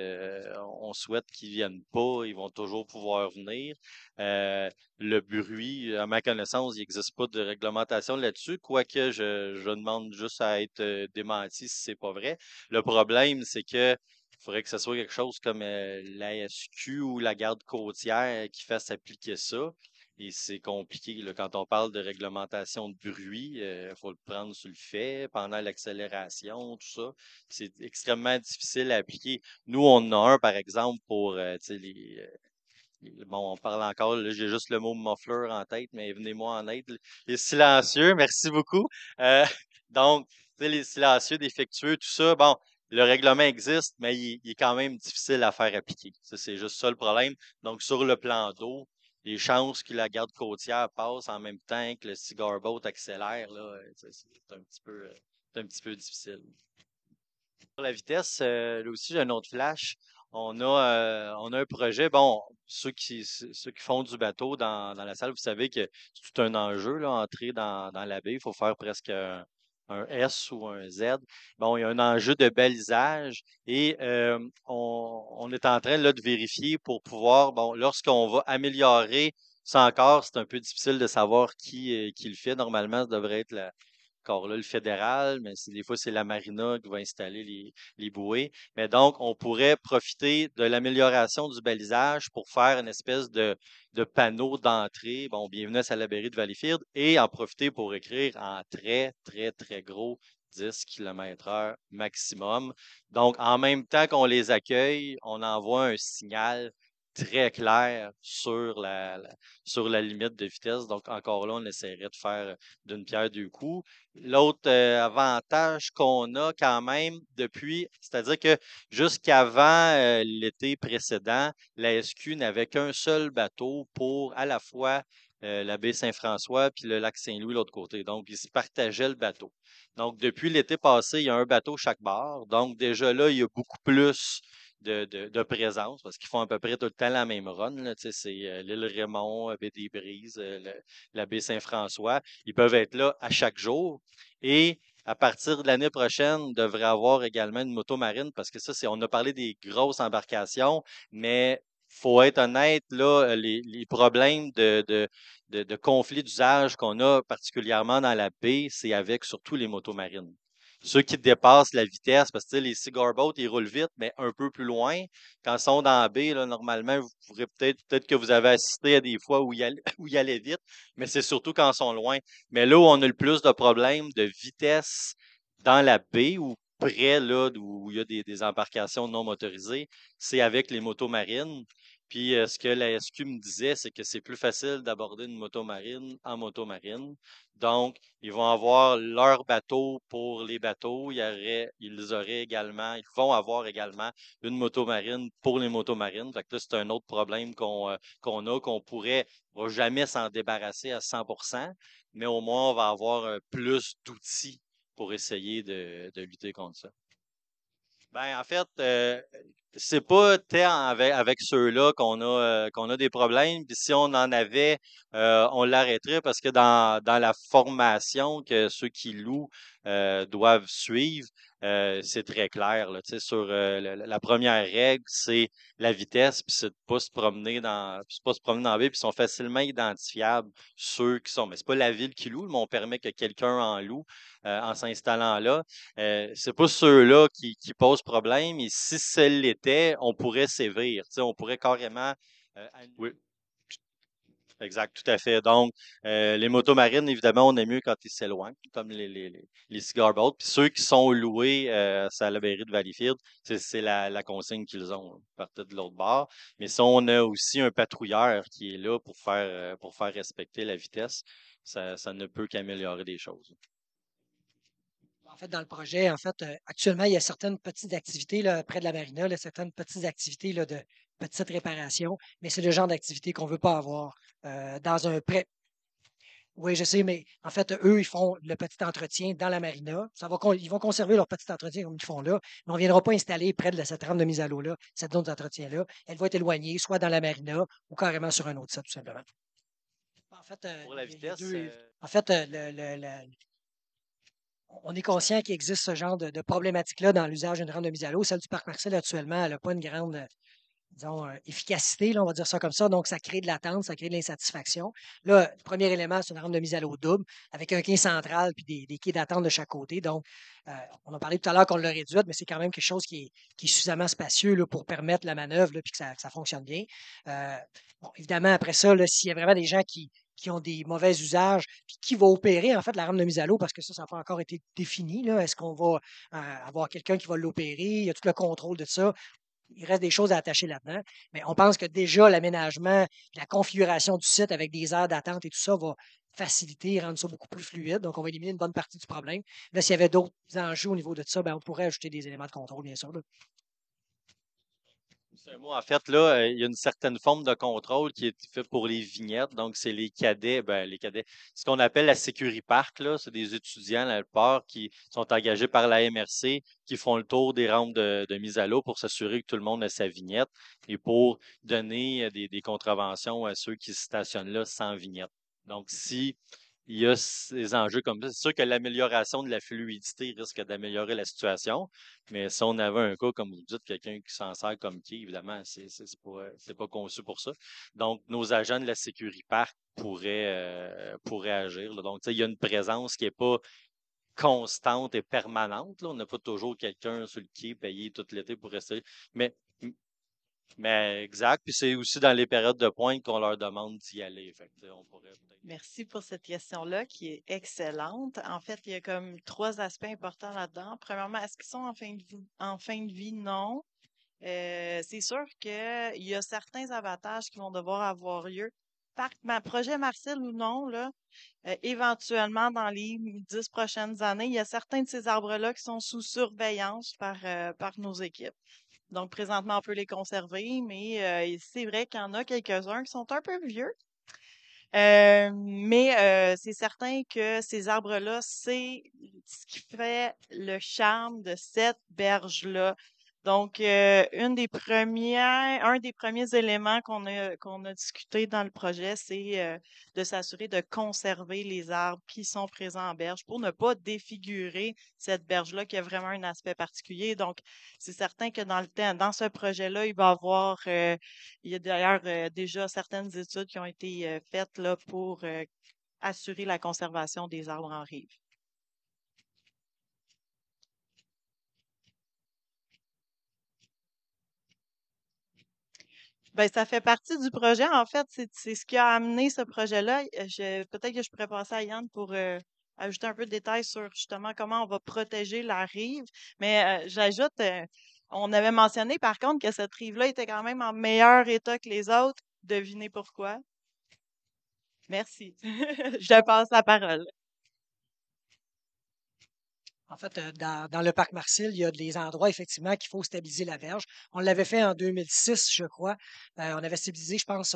on souhaite qu'ils viennent pas, ils vont toujours pouvoir venir. Le bruit, à ma connaissance, il n'existe pas de réglementation là-dessus, quoique je demande juste à être démenti si c'est pas vrai. Le problème, c'est que il faudrait que ce soit quelque chose comme la SQ ou la garde côtière qui fasse appliquer ça. Et c'est compliqué là, quand on parle de réglementation de bruit, il faut le prendre sur le fait pendant l'accélération, tout ça. C'est extrêmement difficile à appliquer. Nous, on en a un, par exemple, pour tu sais, bon, on parle encore, là, j'ai juste le mot muffler en tête, mais venez-moi en aide. Les silencieux, merci beaucoup. Euh, donc, tu sais, les silencieux, défectueux, tout ça, bon, le règlement existe, mais il est quand même difficile à faire appliquer. Ça, c'est juste ça le problème. Donc, sur le plan d'eau, les chances que la garde côtière passe en même temps que le cigar boat accélère, là, c'est un petit peu difficile. Sur la vitesse, là aussi, j'ai un autre flash. On a un projet. Bon, ceux qui font du bateau dans la salle, vous savez que c'est tout un enjeu, là, entrer dans la baie. Il faut faire presque un S ou un Z. Bon, il y a un enjeu de balisage et on est en train là, de vérifier pour pouvoir, bon, lorsqu'on va améliorer ça encore, c'est un peu difficile de savoir qui le fait. Normalement, ça devrait être encore là, le fédéral, mais des fois, c'est la marina qui va installer les bouées. Mais donc, on pourrait profiter de l'amélioration du balisage pour faire une espèce de panneau d'entrée. Bon, bienvenue à Salaberry de Valleyfield et en profiter pour écrire en très, très, très gros 10 km/h maximum. Donc, en même temps qu'on les accueille, on envoie un signal très clair sur la limite de vitesse. Donc, encore là, on essaierait de faire d'une pierre deux coups. L'autre avantage qu'on a quand même depuis, c'est-à-dire que jusqu'avant l'été précédent, la SQ n'avait qu'un seul bateau pour à la fois la baie Saint-François puis le lac Saint-Louis de l'autre côté. Donc, ils se partageaient le bateau. Donc, depuis l'été passé, il y a un bateau chaque bord. Donc, déjà là, il y a beaucoup plus de présence parce qu'ils font à peu près tout le temps la même run. Là, tu sais, c'est l'île Raymond, baie des Brises, la baie Saint-François. Ils peuvent être là à chaque jour. Et à partir de l'année prochaine, on devrait avoir également une moto marine parce que ça, on a parlé des grosses embarcations, mais faut être honnête, là, les problèmes de conflit d'usage qu'on a particulièrement dans la baie, c'est avec surtout les motos marines. Ceux qui dépassent la vitesse, parce que tu sais, les cigar boats, ils roulent vite, mais un peu plus loin. Quand ils sont dans la baie, là, normalement, vous pourrez peut-être que vous avez assisté à des fois où où ils allaient vite, mais c'est surtout quand ils sont loin. Mais là où on a le plus de problèmes de vitesse dans la baie ou près là, où il y a des embarcations non motorisées, c'est avec les motos marines. Puis ce que la SQ me disait, c'est que c'est plus facile d'aborder une moto marine en moto marine. Donc, ils vont avoir leur bateau pour les bateaux. Ils vont avoir également une moto marine pour les motos marines. Fait que là, c'est un autre problème on va jamais s'en débarrasser à 100%, mais au moins, on va avoir plus d'outils pour essayer de lutter contre ça. Ben, en fait, c'est pas tant avec ceux-là qu'on a des problèmes. Puis si on en avait, on l'arrêterait parce que dans la formation que ceux qui louent doivent suivre, c'est très clair. Là, tu sais, sur la première règle, c'est la vitesse, puis c'est de pas se promener c'est pas se promener dans la ville, puis ils sont facilement identifiables ceux qui sont. Mais c'est pas la ville qui loue, mais on permet que quelqu'un en loue en s'installant là. C'est pas ceux-là qui posent problème. Et si ce l'était, on pourrait sévir. Tu sais, on pourrait carrément. Oui, exact, tout à fait. Donc, les motos marines, évidemment, on est mieux quand ils s'éloignent, comme les cigar boats. Puis ceux qui sont loués à Salaberry de Valleyfield, c'est la consigne qu'ils ont. Ils partent de l'autre bord. Mais si on a aussi un patrouilleur qui est là pour faire respecter la vitesse, ça ne peut qu'améliorer des choses. En fait, dans le projet, actuellement, il y a certaines petites activités là, près de la marina, là, certaines petites activités là, de petites réparations, mais c'est le genre d'activité qu'on ne veut pas avoir dans un prêt. Oui, je sais, mais en fait, eux, ils font le petit entretien dans la marina. Ils vont conserver leur petit entretien comme ils font là, mais on ne viendra pas installer près de cette rampe de mise à l'eau-là, cette zone d'entretien-là. Elle va être éloignée, soit dans la marina ou carrément sur un autre site, tout simplement. En fait, Pour la il y a vitesse, deux. En fait, on est conscient qu'il existe ce genre de problématique-là dans l'usage d'une rampe de mise à l'eau. Celle du parc Marcel, actuellement, elle n'a pas une grande, disons, efficacité, là, on va dire ça comme ça. Donc, ça crée de l'attente, ça crée de l'insatisfaction. Là, le premier élément, c'est une rampe de mise à l'eau double avec un quai central puis des quais d'attente de chaque côté. Donc, on a parlé tout à l'heure qu'on l'a réduite, mais c'est quand même quelque chose qui est suffisamment spacieux là, pour permettre la manœuvre là, puis que ça fonctionne bien. Bon, évidemment, après ça, là, s'il y a vraiment des gens qui ont des mauvais usages, puis qui va opérer en fait la rampe de mise à l'eau, parce que ça n'a pas encore été défini. Là. Est-ce qu'on va avoir quelqu'un qui va l'opérer? Il y a tout le contrôle de ça. Il reste des choses à attacher là-dedans. Mais on pense que déjà l'aménagement, la configuration du site avec des aires d'attente et tout ça va faciliter, rendre ça beaucoup plus fluide. Donc, on va éliminer une bonne partie du problème. Là, s'il y avait d'autres enjeux au niveau de ça, ben, on pourrait ajouter des éléments de contrôle, bien sûr. Là. C'est un mot. En fait, là, il y a une certaine forme de contrôle qui est fait pour les vignettes. Donc, c'est les cadets, ce qu'on appelle la Sécurité Park, là, c'est des étudiants, la plupart, qui sont engagés par la MRC, qui font le tour des rampes de mise à l'eau pour s'assurer que tout le monde a sa vignette et pour donner des contraventions à ceux qui se stationnent là sans vignette. Donc, si il y a ces enjeux comme ça. C'est sûr que l'amélioration de la fluidité risque d'améliorer la situation, mais si on avait un cas, comme vous dites, quelqu'un qui s'en sert comme qui, évidemment, c'est pas conçu pour ça. Donc, nos agents de la Sécurité Parc pourraient agir, là. Donc, tu sais, il y a une présence qui est pas constante et permanente, là. On n'a pas toujours quelqu'un sur le quai payé tout l'été pour rester. Mais, mais exact. Puis c'est aussi dans les périodes de pointe qu'on leur demande d'y aller. Fait que, tu sais, on pourrait peut-être. Merci pour cette question-là qui est excellente. En fait, il y a comme trois aspects importants là-dedans. Premièrement, est-ce qu'ils sont en fin de vie? En fin de vie, non. C'est sûr qu'il y a certains abattages qui vont devoir avoir lieu. Projet Marcel ou non, là, éventuellement, dans les 10 prochaines années, il y a certains de ces arbres-là qui sont sous surveillance par nos équipes. Donc, présentement, on peut les conserver, mais c'est vrai qu'il y en a quelques-uns qui sont un peu vieux. Mais c'est certain que ces arbres-là, c'est ce qui fait le charme de cette berge-là. Donc, un des premiers éléments qu'on a discuté dans le projet, c'est de s'assurer de conserver les arbres qui sont présents en berge pour ne pas défigurer cette berge-là qui a vraiment un aspect particulier. Donc, c'est certain que dans ce projet-là, il y a d'ailleurs déjà certaines études qui ont été faites là, pour assurer la conservation des arbres en rive. Ben, ça fait partie du projet. En fait, c'est ce qui a amené ce projet-là. Peut-être que je pourrais passer à Yann pour ajouter un peu de détails sur justement comment on va protéger la rive. Mais j'ajoute, on avait mentionné par contre que cette rive-là était quand même en meilleur état que les autres. Devinez pourquoi? Merci. Je passe la parole. En fait, dans le parc Marcel, il y a des endroits, effectivement, qu'il faut stabiliser la berge. On l'avait fait en 2006, je crois. On avait stabilisé, je pense,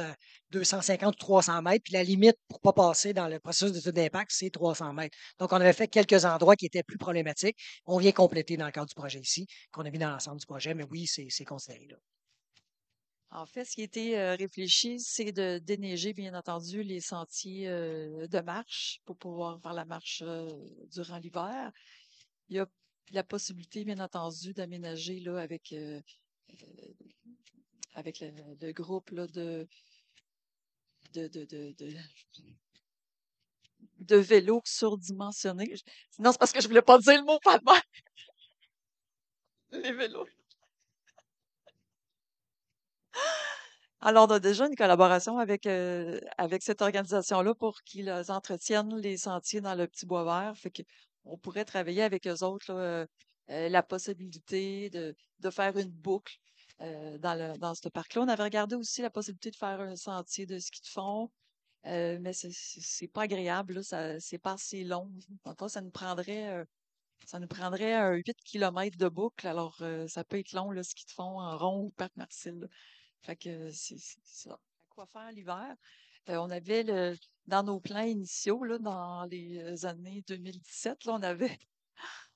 250 ou 300 mètres. Puis la limite pour ne pas passer dans le processus d'étude d'impact, c'est 300 mètres. Donc, on avait fait quelques endroits qui étaient plus problématiques. On vient compléter dans le cadre du projet ici, qu'on a mis dans l'ensemble du projet. Mais oui, c'est considéré là. En fait, ce qui a été réfléchi, c'est de déneiger, bien entendu, les sentiers de marche pour pouvoir faire la marche durant l'hiver. Il y a la possibilité, bien entendu, d'aménager là avec le groupe là, de, de, de, de, de vélos surdimensionnés. Non, c'est parce que je voulais pas dire le mot pas les vélos. Alors, on a déjà une collaboration avec cette organisation-là pour qu'ils entretiennent les sentiers dans le Petit Bois-Vert. Fait que on pourrait travailler avec eux autres, là, la possibilité de faire une boucle dans ce parc-là. On avait regardé aussi la possibilité de faire un sentier de ski de fond, mais c'est pas agréable, là, c'est pas assez long. En fait, ça nous prendrait 8 kilomètres de boucle. Alors, ça peut être long, le ski de fond en rond ou parc Marcel. Fait que c'est ça. À quoi faire l'hiver? On avait dans nos plans initiaux, là, dans les années 2017, là,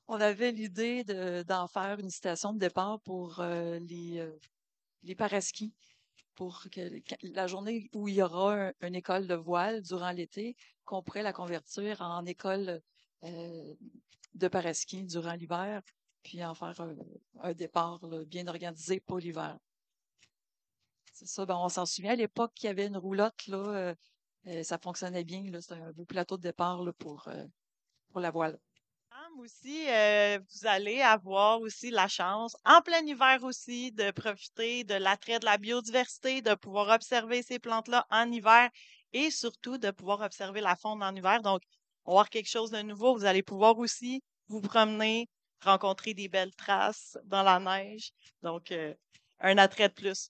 on avait l'idée d'en faire une station de départ pour les paraskis, pour que la journée où il y aura une école de voile durant l'été, qu'on pourrait la convertir en école de paraski durant l'hiver, puis en faire un départ là, bien organisé pour l'hiver. C'est ça, ben, on s'en souvient à l'époque qu'il y avait une roulotte, là, ça fonctionnait bien, là, c'était un beau plateau de départ là, pour la voile. Aussi, vous allez avoir aussi la chance, en plein hiver aussi, de profiter de l'attrait de la biodiversité, de pouvoir observer ces plantes-là en hiver et surtout de pouvoir observer la faune en hiver. Donc, on va voir quelque chose de nouveau. Vous allez pouvoir aussi vous promener, rencontrer des belles traces dans la neige. Donc, un attrait de plus.